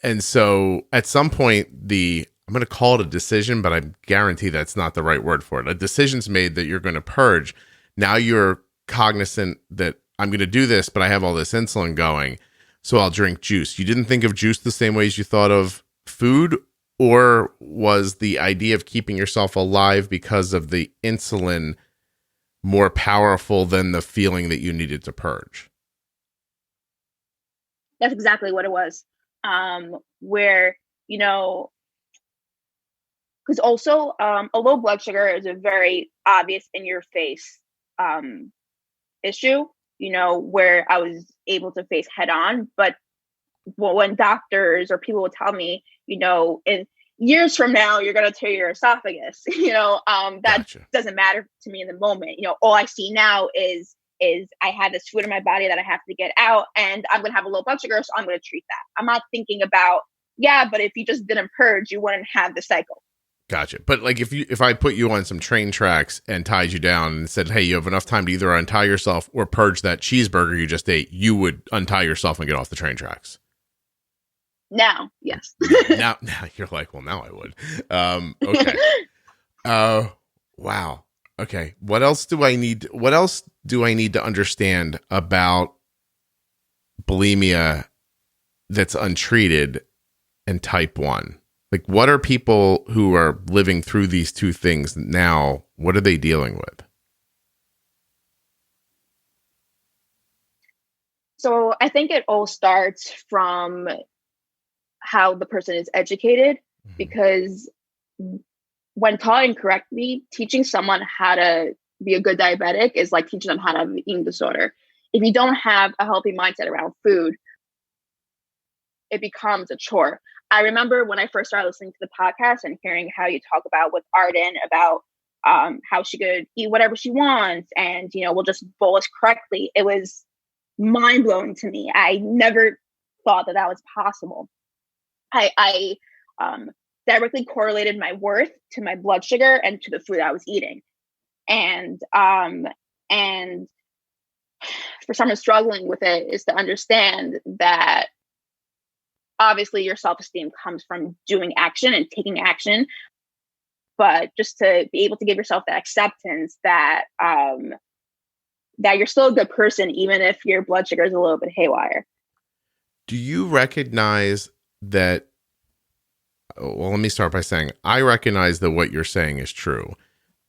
And so at some point I'm going to call it a decision, but I guarantee that's not the right word for it. A decision's made that you're going to purge. Now you're cognizant that I'm going to do this, but I have all this insulin going, so I'll drink juice. You didn't think of juice the same way as you thought of food, or was the idea of keeping yourself alive because of the insulin more powerful than the feeling that you needed to purge? That's exactly what it was. Where, because also a low blood sugar is a very obvious in your face issue, where I was able to face head on. But when doctors or people would tell me, years from now, you're going to tear your esophagus. That Gotcha. doesn't matter to me in the moment. All I see now is I have this food in my body that I have to get out, and I'm going to have a low blood sugar, so I'm going to treat that. I'm not thinking about, but if you just didn't purge, you wouldn't have the cycle. Gotcha. But like if I put you on some train tracks and tied you down and said, hey, you have enough time to either untie yourself or purge that cheeseburger you just ate, you would untie yourself and get off the train tracks. Now, yes. now you're like, well, now I would. Okay. Wow. Okay. What else do I need to understand about bulimia that's untreated and type 1? Like, what are people who are living through these two things now? What are they dealing with? So I think it all starts from how the person is educated, because when taught incorrectly, teaching someone how to be a good diabetic is like teaching them how to have an eating disorder. If you don't have a healthy mindset around food, it becomes a chore. I remember when I first started listening to the podcast and hearing how you talk about with Arden about how she could eat whatever she wants and, will just bolus correctly. It was mind blowing to me. I never thought that was possible. I directly correlated my worth to my blood sugar and to the food I was eating. And for someone struggling with it is to understand that obviously your self-esteem comes from doing action and taking action, but just to be able to give yourself that acceptance that that you're still a good person, even if your blood sugar is a little bit haywire. Do you recognize that? Well, let me start by saying, I recognize that what you're saying is true.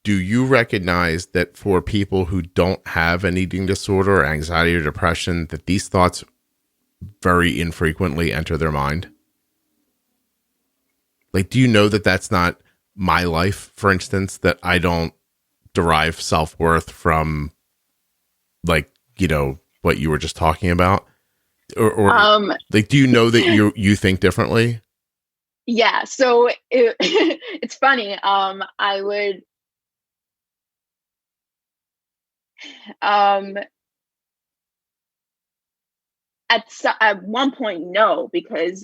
Do you recognize that for people who don't have an eating disorder or anxiety or depression, that these thoughts very infrequently enter their mind? Like, do you know that that's not my life, for instance, that I don't derive self-worth from, like, what you were just talking about? Or like, do you know that you think differently? Yeah. So it's funny. I would, at one point, no, because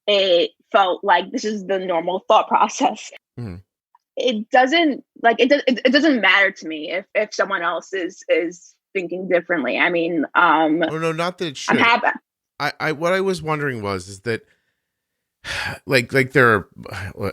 it felt like this is the normal thought process. Mm-hmm. It doesn't it doesn't matter to me if someone else is thinking differently. I mean, oh no, not that it should. I'm happy. I what I was wondering is that like there are,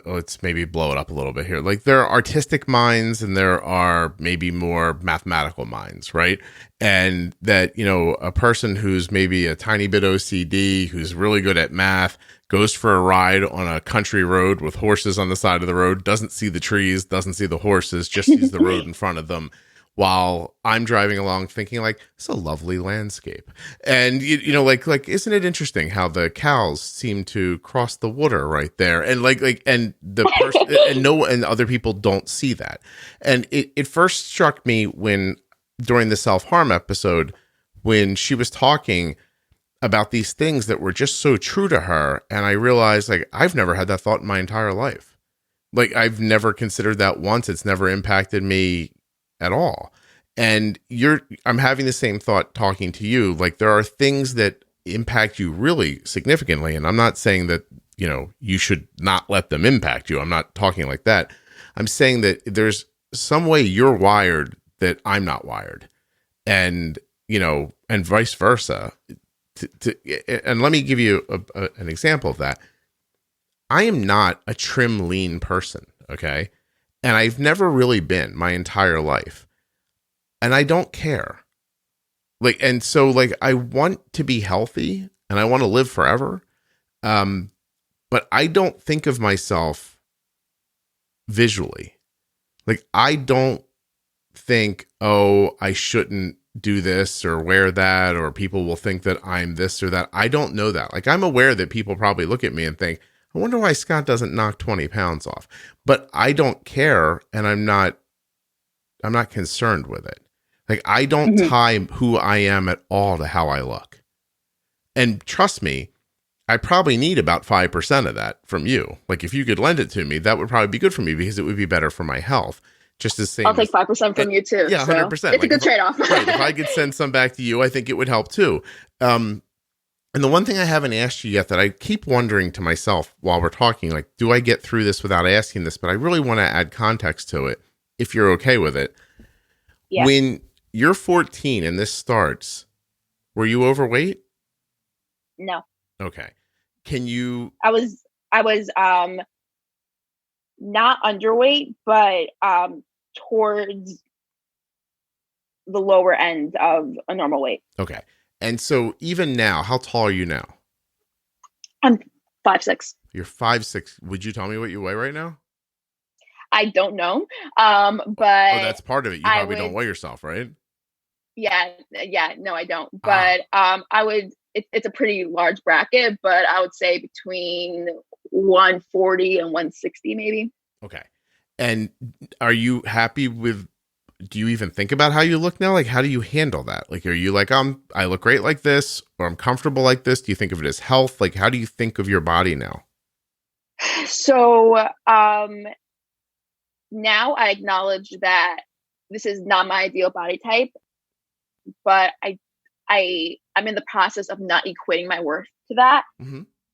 let's maybe blow it up a little bit here. Like, there are artistic minds and there are maybe more mathematical minds, right? And that, a person who's maybe a tiny bit OCD, who's really good at math, goes for a ride on a country road with horses on the side of the road, doesn't see the trees, doesn't see the horses, just sees the road in front of them, while I'm driving along thinking, like, it's a lovely landscape. And, like, isn't it interesting how the cows seem to cross the water right there? And and the person and other people don't see that. And it first struck me during the self-harm episode, when she was talking about these things that were just so true to her. And I realized, like, I've never had that thought in my entire life. Like, I've never considered that once. It's never impacted me at all. And I'm having the same thought talking to you. Like, there are things that impact you really significantly. And I'm not saying that, you should not let them impact you. I'm not talking like that. I'm saying that there's some way you're wired that I'm not wired, and, and vice versa. And let me give you an example of that. I am not a trim, lean person. Okay. And I've never really been my entire life. And I don't care. Like, and so, like, I want to be healthy and I want to live forever. But I don't think of myself visually. Like, I don't think, oh, I shouldn't do this or wear that, or people will think that I'm this or that. I don't know that. Like, I'm aware that people probably look at me and think, I wonder why Scott doesn't knock 20 pounds off. But I don't care, and I'm not concerned with it. Like, I don't tie who I am at all to how I look. And trust me, I probably need about 5% of that from you. Like if you could lend it to me, that would probably be good for me because it would be better for my health. Just the same. I'll take 5% from you too. Yeah, 100%. It's a good trade-off. Right. If I could send some back to you, I think it would help too. And the one thing I haven't asked you yet that I keep wondering to myself while we're talking, like, do I get through this without asking this? But I really want to add context to it, if you're okay with it. Yeah. When you're 14 and this starts, were you overweight? No. Okay. Can you? I was not underweight, but towards the lower end of a normal weight. Okay. And so even now, how tall are you now? I'm 5'6". You're 5'6". Would you tell me what you weigh right now? I don't know. But that's part of it. You probably don't weigh yourself, right? Yeah. No, I don't. But I would. It's a pretty large bracket, but I would say between 140 and 160, maybe. Okay. And are you happy with? Do you even think about how you look now? Like, how do you handle that? Like, are you like, I look great like this, or I'm comfortable like this? Do you think of it as health? Like, how do you think of your body now? So, now I acknowledge that this is not my ideal body type, but I'm in the process of not equating my worth to that,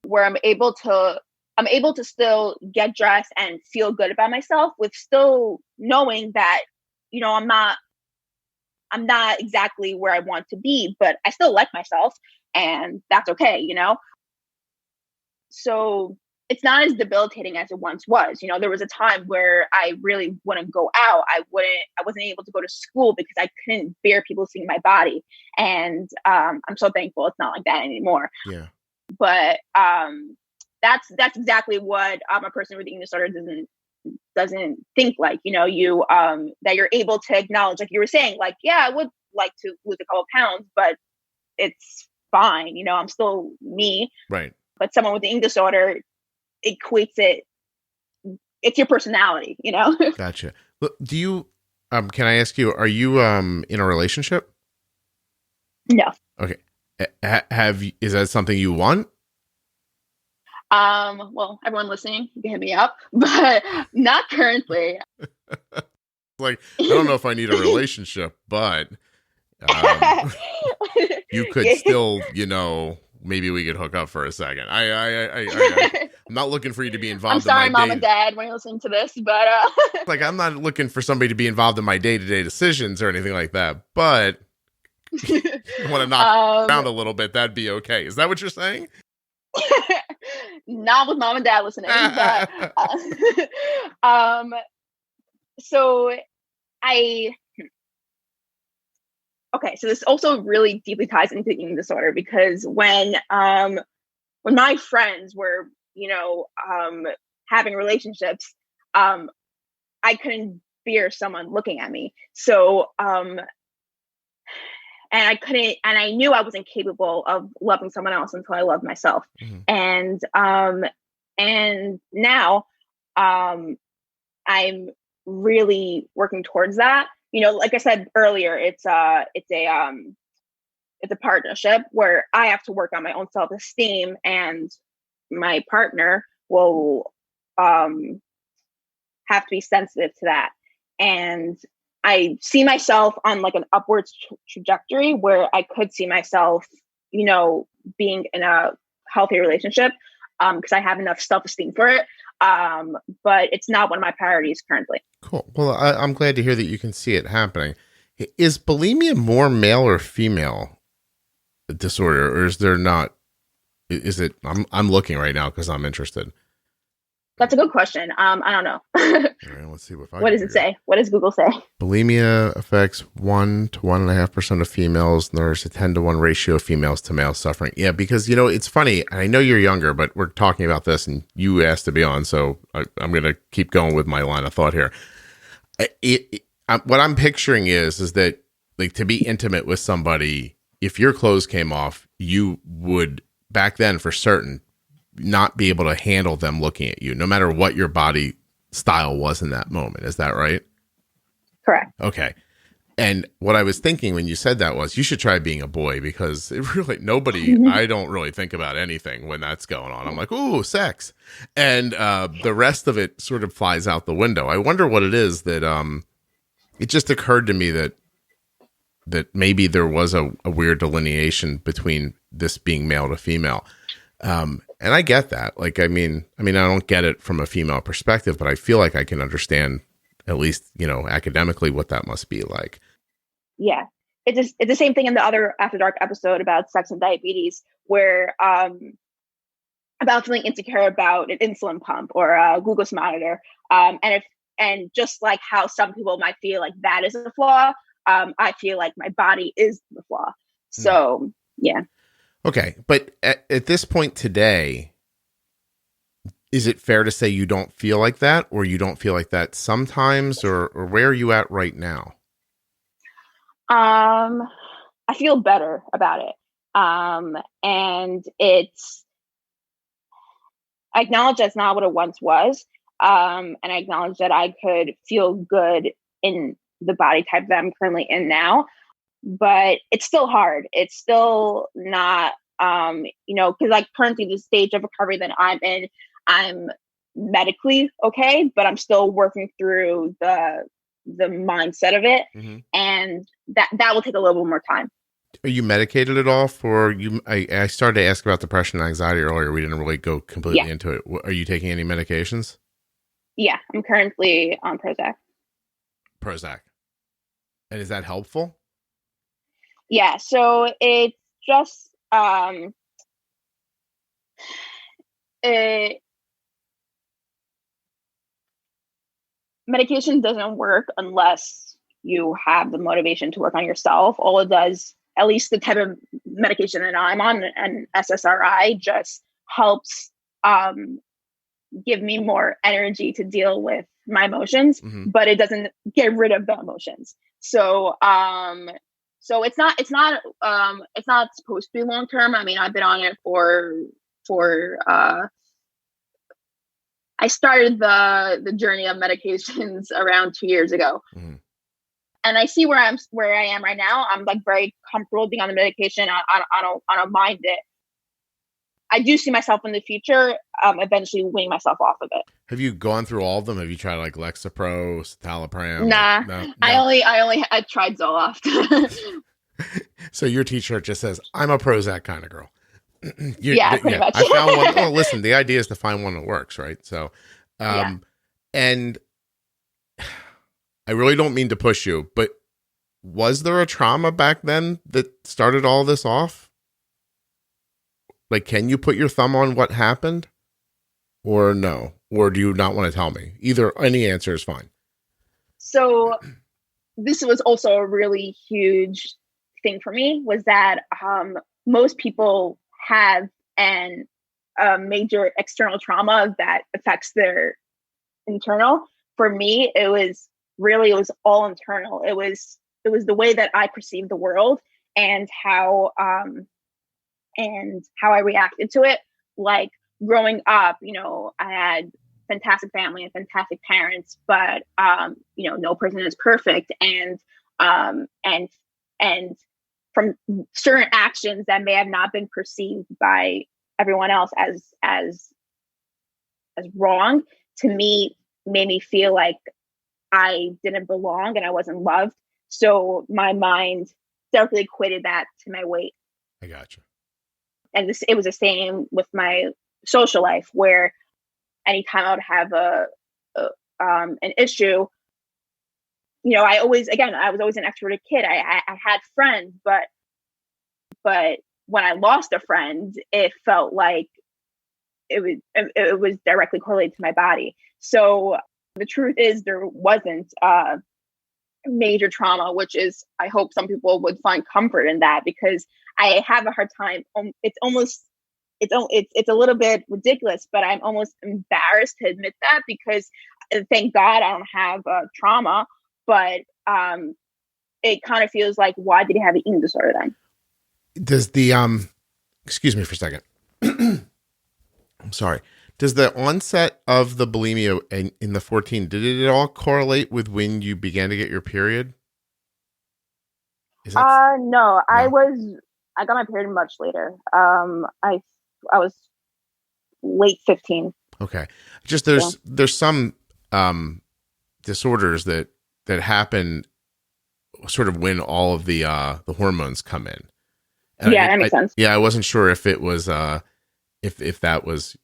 where I'm able to still get dressed and feel good about myself with still knowing that, I'm not exactly where I want to be, but I still like myself and that's okay, So it's not as debilitating as it once was. There was a time where I really wouldn't go out. I wasn't able to go to school because I couldn't bear people seeing my body. And I'm so thankful it's not like that anymore. Yeah. But that's exactly what a person with eating disorder doesn't think like, you that you're able to acknowledge, like you were saying, like, yeah, I would like to lose a couple pounds, but it's fine. I'm still me. Right. But someone with the eating disorder equates it. It's your personality, Gotcha. Do you, can I ask you, are you in a relationship? No. Okay. Is that something you want? Well, everyone listening, you can hit me up, but not currently. Like, I don't know if I need a relationship, but you could still, maybe we could hook up for a second. I'm not looking for you to be involved. I'm sorry, Mom and Dad, when you're listening to this, but like, I'm not looking for somebody to be involved in my day-to-day decisions or anything like that. But you want to knock around a little bit, that'd be okay. Is that what you're saying? Not with Mom and Dad listening, but so so this also really deeply ties into eating disorder, because when my friends were, having relationships, I couldn't bear someone looking at me. So, and I knew I wasn't capable of loving someone else until I loved myself. Mm-hmm. And now, I'm really working towards that. Like I said earlier, it's a partnership where I have to work on my own self-esteem, and my partner will have to be sensitive to that. And I see myself on like an upwards trajectory where I could see myself, being in a healthy relationship, because I have enough self-esteem for it. But it's not one of my priorities currently. Cool. Well, I'm glad to hear that you can see it happening. Is bulimia more male or female disorder, or is there not? Is it? I'm looking right now because I'm interested. That's a good question. I don't know. All right, let's see what does it say? What does Google say? Bulimia affects 1 to 1.5% of females, and there's a 10 to 1 ratio of females to male suffering. Yeah, because it's funny. I know you're younger, but we're talking about this, and you asked to be on, so I'm going to keep going with my line of thought here. What I'm picturing is that, like, to be intimate with somebody, if your clothes came off, you would back then for certain not be able to handle them looking at you, no matter what your body style was in that moment. Is that right? Correct. Okay. And what I was thinking when you said that was you should try being a boy, because it really, I don't really think about anything when that's going on. I'm like, ooh, sex. And the rest of it sort of flies out the window. I wonder what it is that it just occurred to me that maybe there was a weird delineation between this being male to female. And I get that. Like, I mean, I don't get it from a female perspective, but I feel like I can understand, at least, academically, what that must be like. Yeah. It's the same thing in the other After Dark episode about sex and diabetes, where about feeling insecure about an insulin pump or a glucose monitor. And just like how some people might feel like that is a flaw, I feel like my body is the flaw. So, yeah. Okay. But at this point today, is it fair to say you don't feel like that, or you don't feel like that sometimes, or where are you at right now? I feel better about it. And I acknowledge that's not what it once was. And I acknowledge that I could feel good in the body type that I'm currently in now, but it's still hard. It's still not, because like currently the stage of recovery that I'm in, I'm medically okay, but I'm still working through the mindset of it. Mm-hmm. And that will take a little bit more time. Are you medicated at all for you? I started to ask about depression and anxiety earlier. We didn't really go completely into it. Are you taking any medications? Yeah, I'm currently on Prozac. And is that helpful? Yeah, so it's just medication doesn't work unless you have the motivation to work on yourself. All it does, at least the type of medication that I'm on, an SSRI, just helps give me more energy to deal with my emotions, but it doesn't get rid of the emotions. So it's not supposed to be long term. I mean, I've been on it for I started the journey of medications around 2 years ago. Mm-hmm. And I see where I am right now. I'm like very comfortable being on the medication. I don't mind it. I do see myself in the future eventually weaning myself off of it. Have you gone through all of them? Have you tried like Lexapro, citalopram? Nah. No? I tried Zoloft. So your t-shirt just says, "I'm a Prozac kind of girl." Pretty much. I found one. Oh, listen, the idea is to find one that works, right? So, and I really don't mean to push you, but was there a trauma back then that started all this off? Like, can you put your thumb on what happened, or no? Or do you not want to tell me? Either, any answer is fine. So this was also a really huge thing for me, was that most people have a major external trauma that affects their internal. For me, it was all internal. It was the way that I perceived the world and how I reacted to it. Like growing up, I had fantastic family and fantastic parents, but no person is perfect, and from certain actions that may have not been perceived by everyone else as wrong, to me, made me feel like I didn't belong and I wasn't loved. So my mind definitely equated that to my weight. I gotcha. And it was the same with my social life, where anytime I would have an issue, I was always an extroverted kid. I had friends, but when I lost a friend, it felt like it was directly correlated to my body. So the truth is, there wasn't major trauma, which is, I hope some people would find comfort in that, because I have a hard time. It's a little bit ridiculous, but I'm almost embarrassed to admit that, because thank God I don't have trauma. But it kind of feels like, why did he have an eating disorder then? Does the excuse me for a second. I'm sorry. Does the onset of the bulimia in the 14, did it all correlate with when you began to get your period? No, I got my period much later. I was late 15. Okay. Just there's some disorders that happen sort of when all of the hormones come in. And that makes sense. Yeah, I wasn't sure if it was if that was,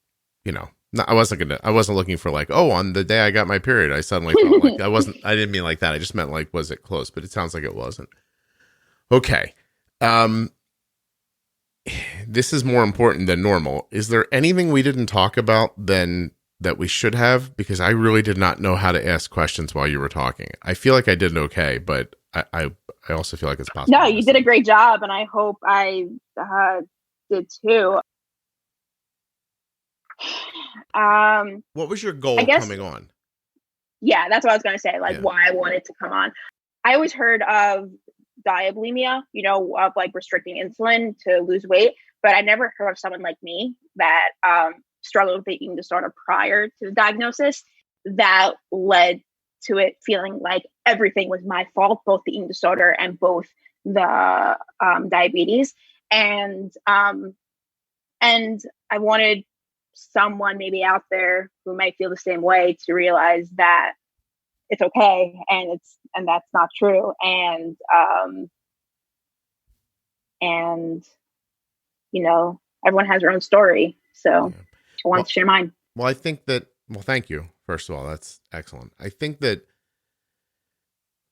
I wasn't looking for like, oh, on the day I got my period, I suddenly felt like I didn't mean like that. I just meant like, was it close? But it sounds like it wasn't. Okay. This is more important than normal. Is there anything we didn't talk about that we should have? Because I really did not know how to ask questions while you were talking. I feel like I did okay, but I also feel like it's possible. No, you did a great job, and I hope I did too. What was your goal coming on? Yeah, that's what I was going to say. Why I wanted to come on. I always heard of bulimia, of like restricting insulin to lose weight, but I never heard of someone like me that struggled with the eating disorder prior to the diagnosis. That led to it feeling like everything was my fault, both the eating disorder and both the diabetes. And I wanted someone maybe out there who might feel the same way to realize that it's okay and that's not true. And everyone has their own story. So I wanted to share mine. Well, I think that, thank you. First of all, that's excellent. I think that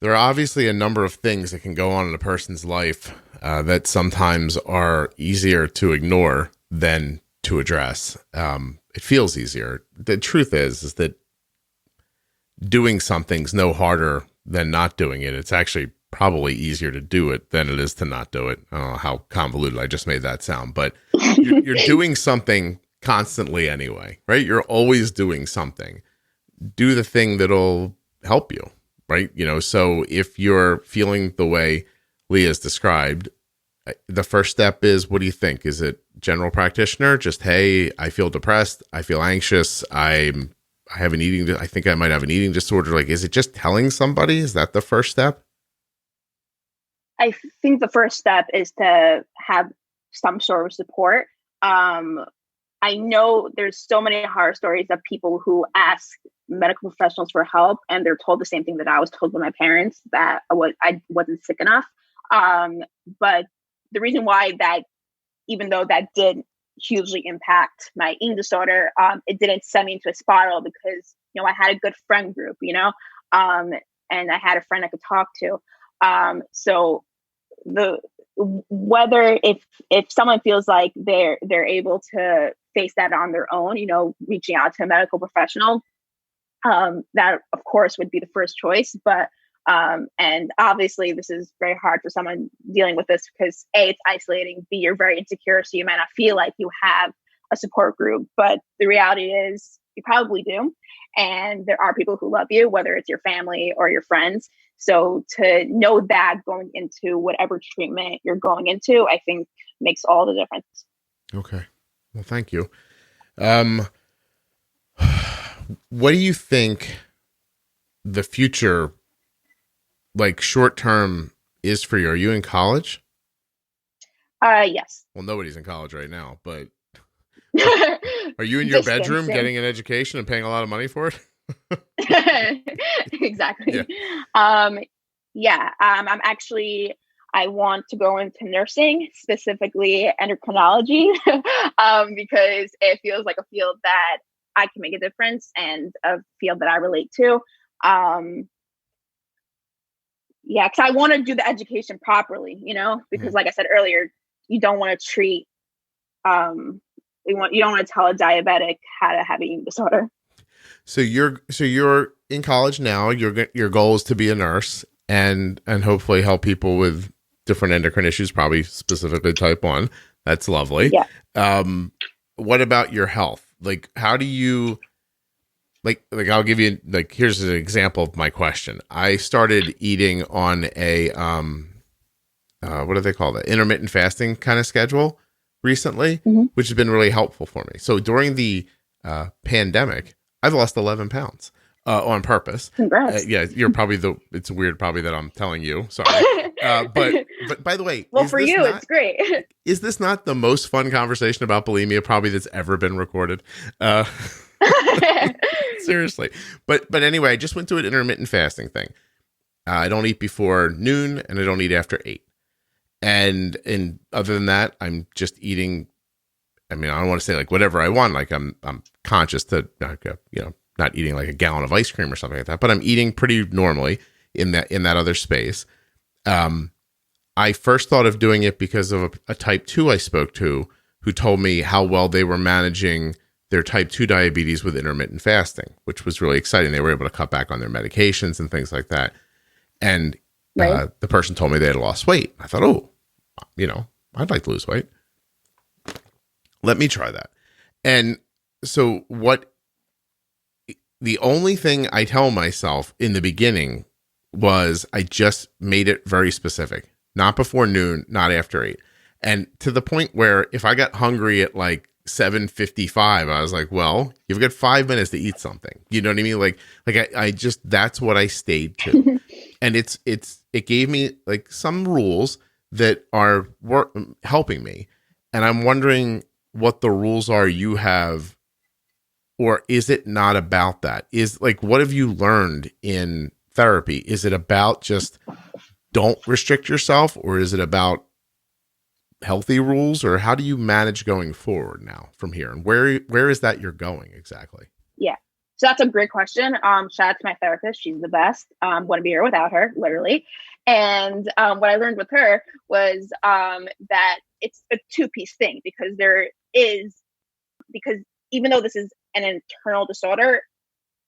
there are obviously a number of things that can go on in a person's life that sometimes are easier to ignore than to address. It feels easier. The truth is that doing something's no harder than not doing it. It's actually probably easier to do it than it is to not do it. I don't know how convoluted I just made that sound, but you're doing something constantly anyway, right? You're always doing something. Do the thing that'll help you, right? So if you're feeling the way Leah's described, the first step is, what do you think? Is it general practitioner? Just, hey, I feel depressed. I feel anxious. I think I might have an eating disorder. Like, is it just telling somebody? Is that the first step? I think the first step is to have some sort of support. I know there's so many horror stories of people who ask medical professionals for help, and they're told the same thing that I was told by my parents, that I wasn't sick enough. But the reason why that, even though that did hugely impact my eating disorder, it didn't send me into a spiral because, I had a good friend group, and I had a friend I could talk to. So whether if someone feels like they're able to face that on their own, reaching out to a medical professional, that of course would be the first choice. But and obviously this is very hard for someone dealing with this because A, it's isolating, B, you're very insecure, so you might not feel like you have a support group. But the reality is you probably do. And there are people who love you, whether it's your family or your friends. So to know that going into whatever treatment you're going into, I think makes all the difference. Okay. Well, thank you. What do you think the future, like short term, is for you? Are you in college? Yes. Well, nobody's in college right now, but are you in your bedroom getting an education and paying a lot of money for it? Exactly. Yeah. I want to go into nursing, specifically endocrinology, because it feels like a field that I can make a difference and a field that I relate to. Because I want to do the education properly, because like I said earlier, you don't want to treat, you don't want to tell a diabetic how to have an eating disorder. So you're in college now. Your goal is to be a nurse and hopefully help people with different endocrine issues, probably specifically type 1. That's lovely. Yeah. What about your health? Like, how do you, like I'll give you, like, here's an example of my question. I started eating on a, what do they call that? Intermittent fasting kind of schedule recently, which has been really helpful for me. So during the pandemic, I've lost 11 pounds on purpose. Congrats. Yeah, you're probably it's weird probably that I'm telling you. Sorry. But by the way, well, for you, it's great. Is this not the most fun conversation about bulimia probably that's ever been recorded? Seriously. But anyway, I just went to an intermittent fasting thing. I don't eat before noon and I don't eat after 8. And other than that, I'm just eating. I mean, I don't want to say like whatever I want. Like I'm conscious to, not eating like a gallon of ice cream or something like that, but I'm eating pretty normally in that other space. I first thought of doing it because of a type 2 I spoke to who told me how well they were managing their type 2 diabetes with intermittent fasting, which was really exciting. They were able to cut back on their medications and things like that. And the person told me they had lost weight. I thought, I'd like to lose weight. Let me try that. And so the only thing I tell myself in the beginning was I just made it very specific. Not before noon, not after 8. And to the point where if I got hungry at like 7:55, I was like, well, you've got 5 minutes to eat something. You know what I mean? Like I just, that's what I stayed to. And it gave me like some rules that are helping me. And I'm wondering what the rules are you have, or is it not about that? Is like, what have you learned in therapy? Is it about just don't restrict yourself, or is it about healthy rules, or how do you manage going forward now from here? And where is that you're going exactly? Yeah. So that's a great question. Shout out to my therapist. She's the best. Wouldn't be here without her, literally. And what I learned with her was that it's a 2-piece thing, because even though this is an internal disorder,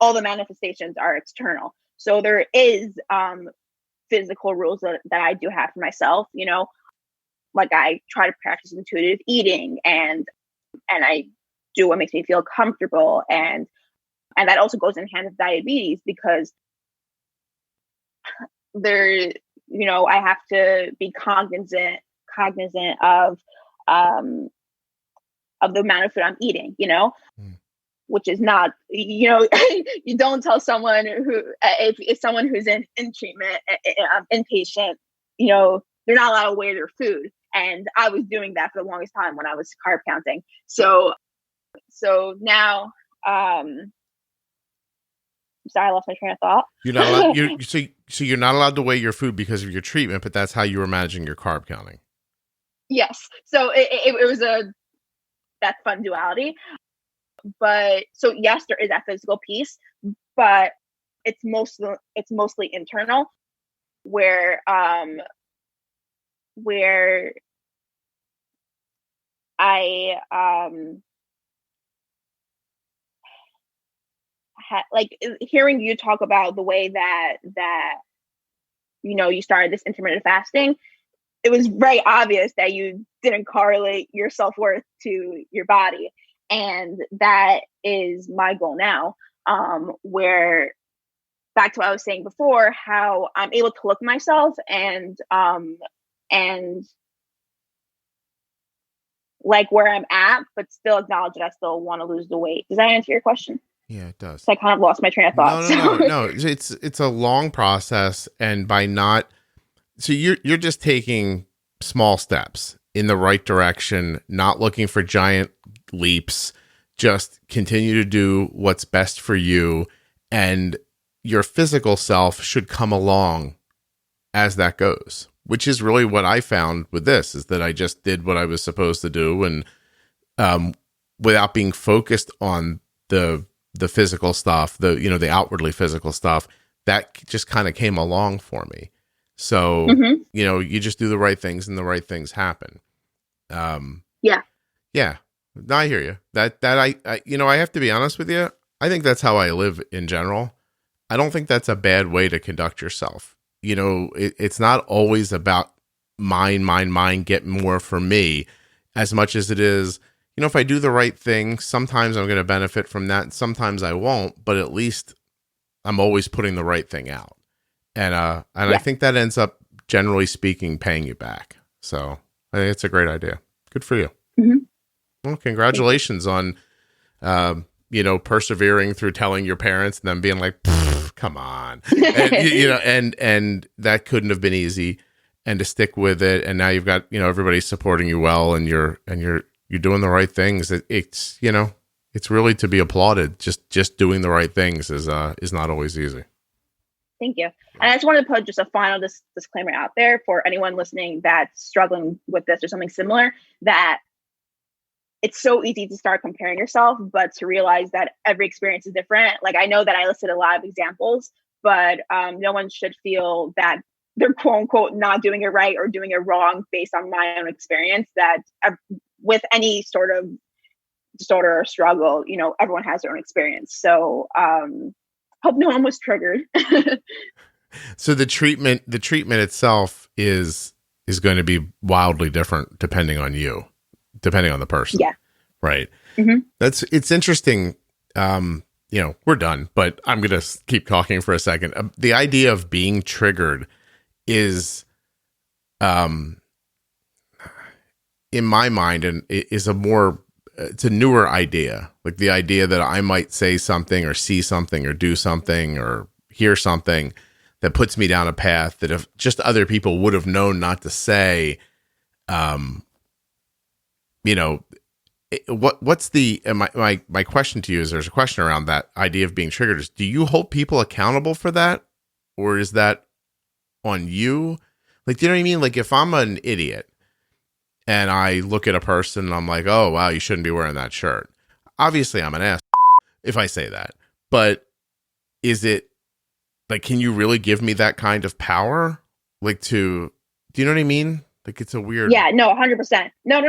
all the manifestations are external. So there is physical rules that I do have for myself, like I try to practice intuitive eating and I do what makes me feel comfortable. And that also goes in hand with diabetes, because there, I have to be cognizant of the amount of food I'm eating, which is not, you don't tell someone who, if someone who's in treatment, inpatient, they're not allowed to weigh their food. And I was doing that for the longest time when I was carb counting. So now, sorry, I lost my train of thought. You're not allowed, so you're not allowed to weigh your food because of your treatment, but that's how you were managing your carb counting. Yes. So it was that fun duality. But so yes, there is that physical piece, but it's mostly internal, where I like hearing you talk about the way that you started this intermittent fasting. It was very obvious that you didn't correlate your self-worth to your body. And that is my goal now, where back to what I was saying before, how I'm able to look at myself and like where I'm at, but still acknowledge that I still want to lose the weight. Does that answer your question? Yeah, it does. So I kind of lost my train of thought. No. It's a long process, and by not, so you're just taking small steps in the right direction, not looking for giant leaps. Just continue to do what's best for you, and your physical self should come along as that goes, which is really what I found with this, is that I just did what I was supposed to do, and without being focused on the physical stuff, the outwardly physical stuff, that just kind of came along for me. So, you just do the right things and the right things happen. Yeah. No, I hear you. That I have to be honest with you. I think that's how I live in general. I don't think that's a bad way to conduct yourself. It's not always about mine, get more for me, as much as it is, if I do the right thing, sometimes I'm going to benefit from that. Sometimes I won't, but at least I'm always putting the right thing out. And I think that ends up, generally speaking, paying you back. So I think it's a great idea. Good for you. Mm-hmm. Well, congratulations on, persevering through telling your parents and them being like, come on, and that couldn't have been easy. and to stick with it. And now you've got, everybody supporting you well, and you're doing the right things. It's it's really to be applauded. Just doing the right things is not always easy. Thank you. And I just wanted to put just a final disclaimer out there for anyone listening that's struggling with this or something similar, that it's so easy to start comparing yourself, but to realize that every experience is different. Like, I know that I listed a lot of examples, but no one should feel that they're quote unquote not doing it right or doing it wrong based on my own experience. That with any sort of disorder or struggle, everyone has their own experience. So hope no one was triggered. So the treatment itself is going to be wildly different depending on the person. Yeah. Right. Mm-hmm. It's interesting. We're done, but I'm going to keep talking for a second. The idea of being triggered is, in my mind, and it's a newer idea. Like the idea that I might say something or see something or do something or hear something that puts me down a path that if just other people would have known not to say, what's the, my question to you is, there's a question around that idea of being triggered, is do you hold people accountable for that? Or is that on you? Like, do you know what I mean? Like if I'm an idiot and I look at a person and I'm like, oh, wow, you shouldn't be wearing that shirt. Obviously I'm an ass if I say that, but is it like, can you really give me that kind of power? Like do you know what I mean? Like it's a weird. Yeah, no, 100%. No.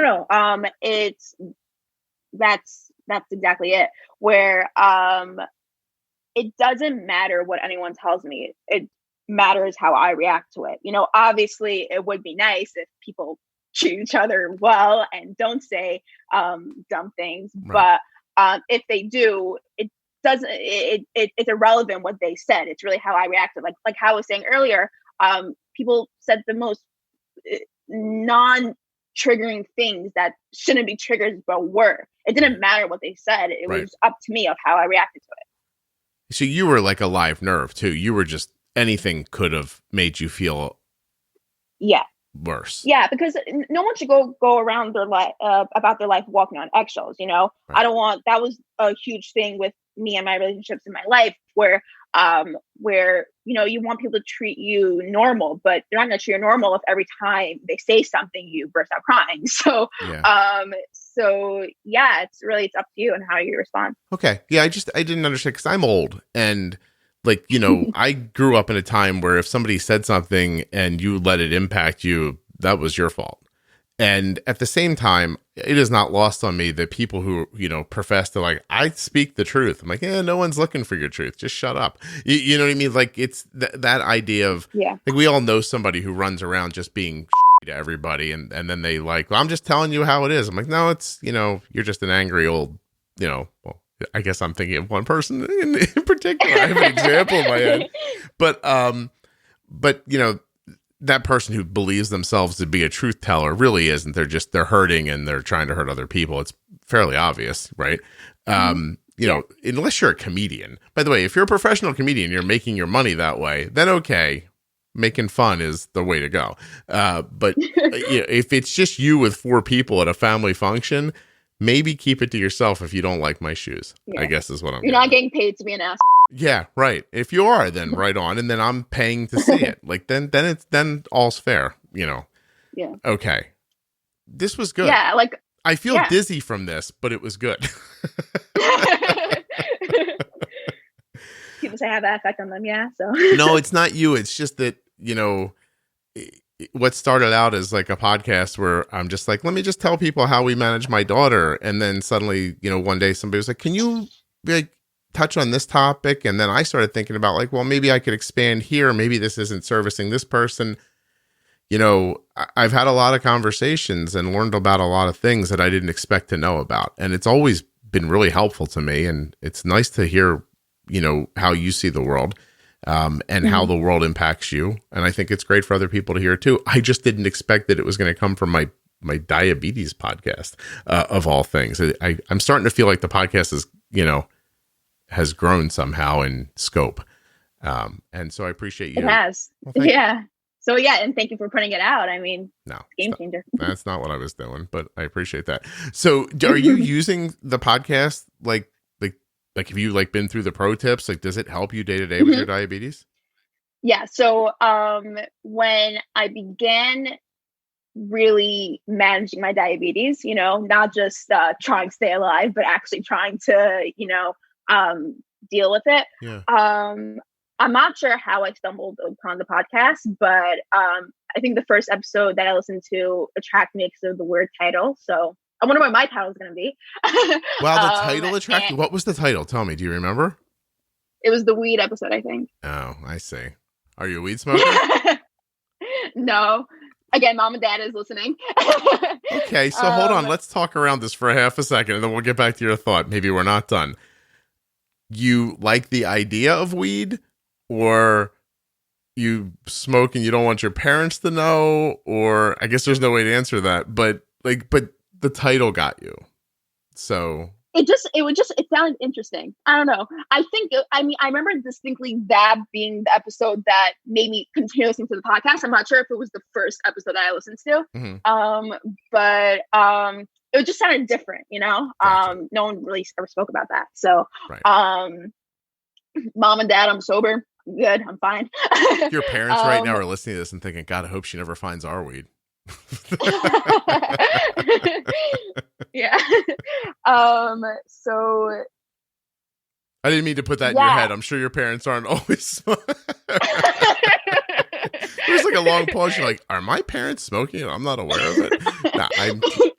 That's exactly it. Where it doesn't matter what anyone tells me. It matters how I react to it. Obviously it would be nice if people treat each other well and don't say dumb things. Right. But if they do, it doesn't. It's irrelevant what they said. It's really how I reacted. Like how I was saying earlier. People said the most non-triggering things that shouldn't be triggers, but were. It didn't matter what they said. It was up to me of how I reacted to it. So you were like a live nerve too. You were just, anything could have made you feel worse. Yeah, because no one should go around their life about their life walking on eggshells. Right. I don't want. That was a huge thing with me and my relationships in my life, where you want people to treat you normal, but they're not going to treat you normal if every time they say something you burst out crying. So it's up to you and how you respond. Okay. Yeah, I didn't understand because I'm old, and like, I grew up in a time where if somebody said something and you let it impact you, that was your fault. And at the same time, it is not lost on me that people who, profess to like, I speak the truth. I'm like, no one's looking for your truth. Just shut up. You know what I mean? Like it's that idea of, like we all know somebody who runs around just being to everybody. And then they like, well, I'm just telling you how it is. I'm like, no, it's, you're just an angry old, well, I guess I'm thinking of one person in particular. I have an example in my head, but that person who believes themselves to be a truth teller really isn't. They're hurting and they're trying to hurt other people. It's fairly obvious, right? Unless you're a comedian. By the way, if you're a professional comedian, you're making your money that way, then okay, making fun is the way to go. But if it's just you with 4 people at a family function, maybe keep it to yourself if you don't like my shoes, I guess is what I'm You're not getting paid to be an ass. Yeah, right. If you are, then right on. And then I'm paying to see it. Like then all's fair, Yeah. Okay. This was good. Yeah, like I feel dizzy from this, but it was good. People say I have that effect on them, so. No, it's not you. It's just that, what started out as like a podcast where I'm just like, let me just tell people how we manage my daughter. And then suddenly, one day somebody was like, can you touch on this topic? And then I started thinking about like, well, maybe I could expand here. Maybe this isn't servicing this person. I've had a lot of conversations and learned about a lot of things that I didn't expect to know about. And it's always been really helpful to me. And it's nice to hear, how you see the world. And how the world impacts you. And I think it's great for other people to hear too. I just didn't expect that it was going to come from my diabetes podcast, of all things. I'm starting to feel like the podcast is, has grown somehow in scope. And so I appreciate you. It has. Well, So yeah, and thank you for putting it out. I mean, No, game changer. That's not what I was doing, but I appreciate that. So are you using the podcast? Like, have you like been through the pro tips? Like, does it help you day to day with your diabetes? Yeah. So, when I began really managing my diabetes, not just, trying to stay alive, but actually trying to, deal with it. Yeah. I'm not sure how I stumbled upon the podcast, but I think the first episode that I listened to attracted me because of the weird title. So I wonder what my title is going to be. Wow, the title attracted you. What was the title? Tell me. Do you remember? It was the weed episode, I think. Oh, I see. Are you a weed smoker? No. Again, mom and dad is listening. Okay, so hold on. Let's talk around this for half a second, and then we'll get back to your thought. Maybe we're not done. You like the idea of weed? Or you smoke and you don't want your parents to know, or I guess there's no way to answer that, but the title got you. So it sounded interesting. I don't know. I remember distinctly that being the episode that made me continue listening to the podcast. I'm not sure if it was the first episode that I listened to. But it just sounded different, Gotcha. No one really ever spoke about that. So, right. Mom and dad, I'm sober. Good. I'm fine. Your parents right now are listening to this and thinking, God, I hope she never finds our weed. Yeah. So I didn't mean to put that in your head. I'm sure your parents aren't always There's like a long pause. You're like, are my parents smoking? I'm not aware of it. Nah,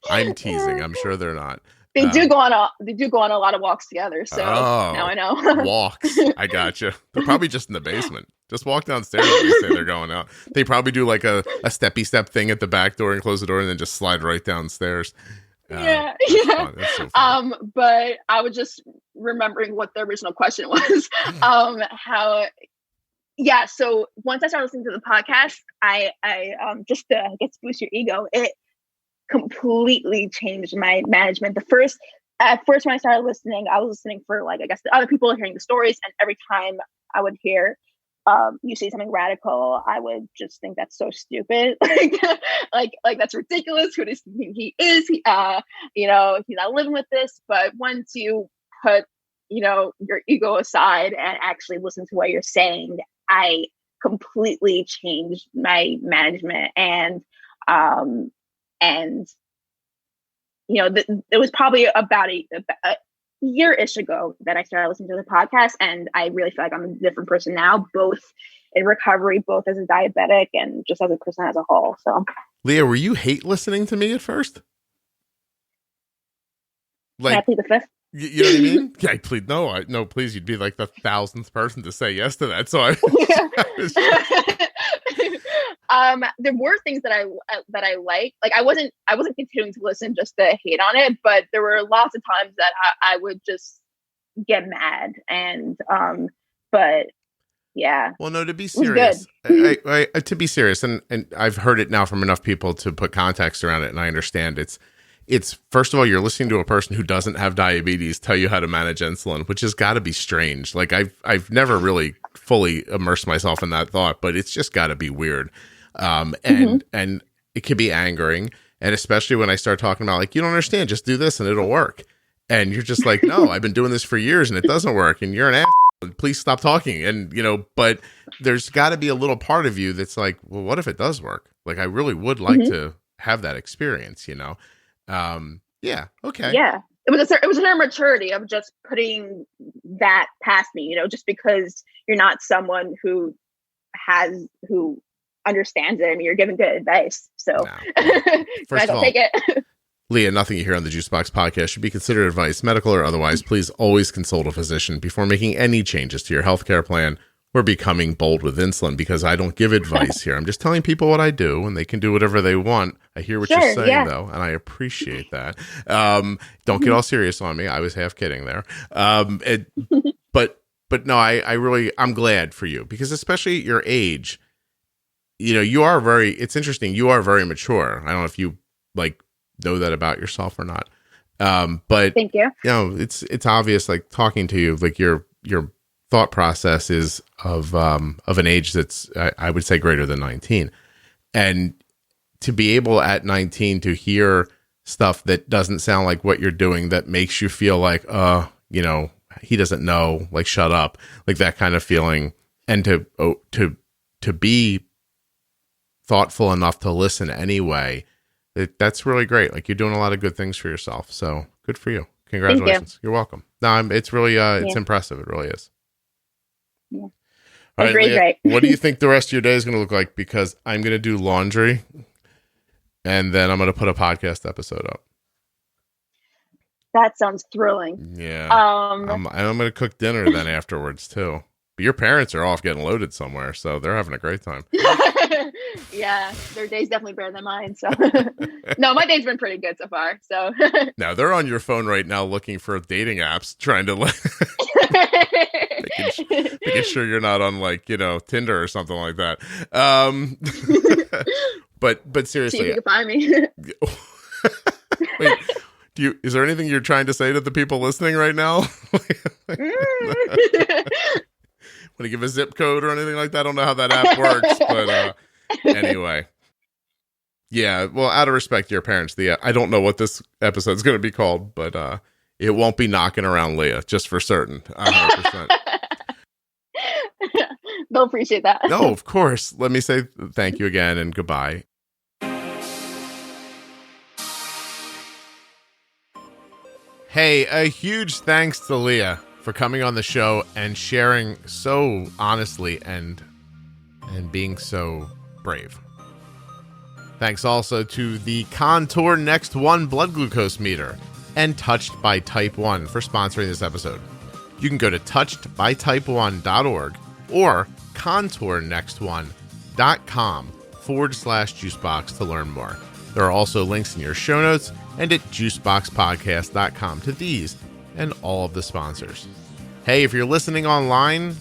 I'm teasing. I'm sure they're not. They do go on a lot of walks together. So now I know. Walks. I gotcha. They're probably just in the basement. Just walk downstairs when they say they're going out. They probably do like a steppy step thing at the back door and close the door and then just slide right downstairs. Yeah. That's so funny. But I was just remembering what the original question was. So once I started listening to the podcast, I just to, I guess, boost your ego, it completely changed my management. At first when I started listening, I was listening for like, I guess the other people hearing the stories, and every time I would hear you say something radical, I would just think that's so stupid. like that's ridiculous. Who does he think he is? He's not living with this. But once you put, your ego aside and actually listen to what you're saying, I completely changed my management. And it was probably about a year-ish ago that I started listening to the podcast, and I really feel like I'm a different person now, both in recovery, both as a diabetic and just as a person as a whole. So, Leah, were you hate listening to me at first? Like, can I plead the fifth? You know what I mean? Yeah, I plead no, please. You'd be like the 1,000th person to say yes to that. So there were things that I liked. Like I wasn't continuing to listen just to hate on it, but there were lots of times that I would just get mad. And but yeah. Well, no, to be serious, to be serious, and I've heard it now from enough people to put context around it, and I understand it's first of all, you're listening to a person who doesn't have diabetes tell you how to manage insulin, which has got to be strange. Like I've never really fully immersed myself in that thought, but it's just got to be weird. And it can be angering. And especially when I start talking about like, you don't understand, just do this and it'll work. And you're just like, no, I've been doing this for years and it doesn't work. And you're an ass. Please stop talking. And, but there's got to be a little part of you that's like, well, what if it does work? Like, I really would like to have that experience, Yeah. Okay. Yeah. It was a maturity of just putting that past me, just because you're not someone who understands it and you're giving good advice. So first of all, take it. Leah, nothing you hear on the Juicebox podcast should be considered advice, medical or otherwise. Please always consult a physician before making any changes to your healthcare plan or becoming bold with insulin, because I don't give advice here. I'm just telling people what I do, and they can do whatever they want. I hear what you're saying, though, and I appreciate that. Don't get all serious on me. I was half kidding there. But no, I'm glad for you, because especially at your age, it's interesting. You are very mature. I don't know if you know that about yourself or not. But thank you. It's obvious, like talking to you, like you're thought process is of an age that's, I would say, greater than 19. And to be able at 19 to hear stuff that doesn't sound like what you're doing, that makes you feel like, he doesn't know, like, shut up, like that kind of feeling. And to be thoughtful enough to listen anyway, that's really great. Like, you're doing a lot of good things for yourself. So good for you. Congratulations. You're welcome. No, it's really, it's impressive. It really is. Yeah. All right, Leah, what do you think the rest of your day is going to look like? Because I'm going to do laundry and then I'm going to put a podcast episode up. That sounds thrilling. Yeah. I'm going to cook dinner then afterwards too. But your parents are off getting loaded somewhere, so they're having a great time. Yeah, their day's definitely better than mine. So, no, my day's been pretty good so far. So, now they're on your phone right now looking for dating apps, trying to making sure you're not on, like, Tinder or something like that. But seriously, see if you can find me. Wait, is there anything you're trying to say to the people listening right now? Want to give a zip code or anything like that? I don't know how that app works, but anyway. Yeah, well, out of respect to your parents, I don't know what this episode's going to be called, but it won't be knocking around Leah, just for certain. 100%. They'll appreciate that. No, of course. Let me say thank you again and goodbye. Hey, a huge thanks to Leah for coming on the show and sharing so honestly and being so brave. Thanks also to the Contour Next One blood glucose meter and Touched by Type 1 for sponsoring this episode. You can go to touchedbytype1.org or contournext1.com/juicebox to learn more. There are also links in your show notes and at juiceboxpodcast.com to these and all of the sponsors. Hey, if you're listening online,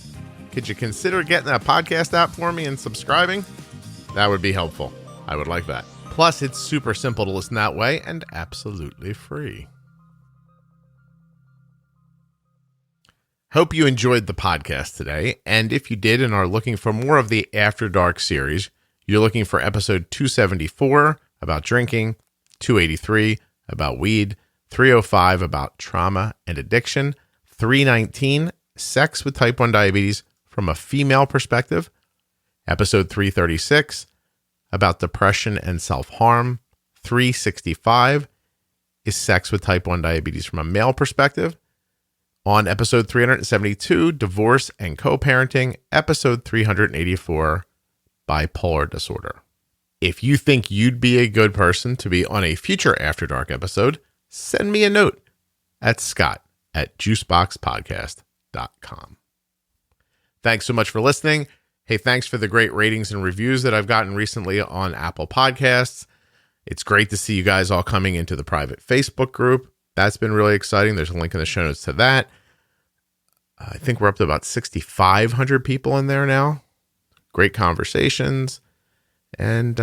could you consider getting a podcast app for me and subscribing? That would be helpful. I would like that. Plus, it's super simple to listen that way and absolutely free. Hope you enjoyed the podcast today. And if you did and are looking for more of the After Dark series, you're looking for episode 274 about drinking, 283 about weed, 305 about trauma and addiction, 319 sex with type 1 diabetes from a female perspective, episode 336 about depression and self-harm, 365 is sex with type 1 diabetes from a male perspective. On episode 372, divorce and co-parenting, episode 384, bipolar disorder. If you think you'd be a good person to be on a future After Dark episode, send me a note at scott@juiceboxpodcast.com. Thanks so much for listening. Hey, thanks for the great ratings and reviews that I've gotten recently on Apple Podcasts. It's great to see you guys all coming into the private Facebook group. That's been really exciting. There's a link in the show notes to that. I think we're up to about 6,500 people in there now. Great conversations. And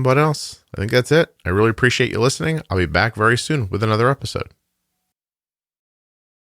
what else? I think that's it. I really appreciate you listening. I'll be back very soon with another episode.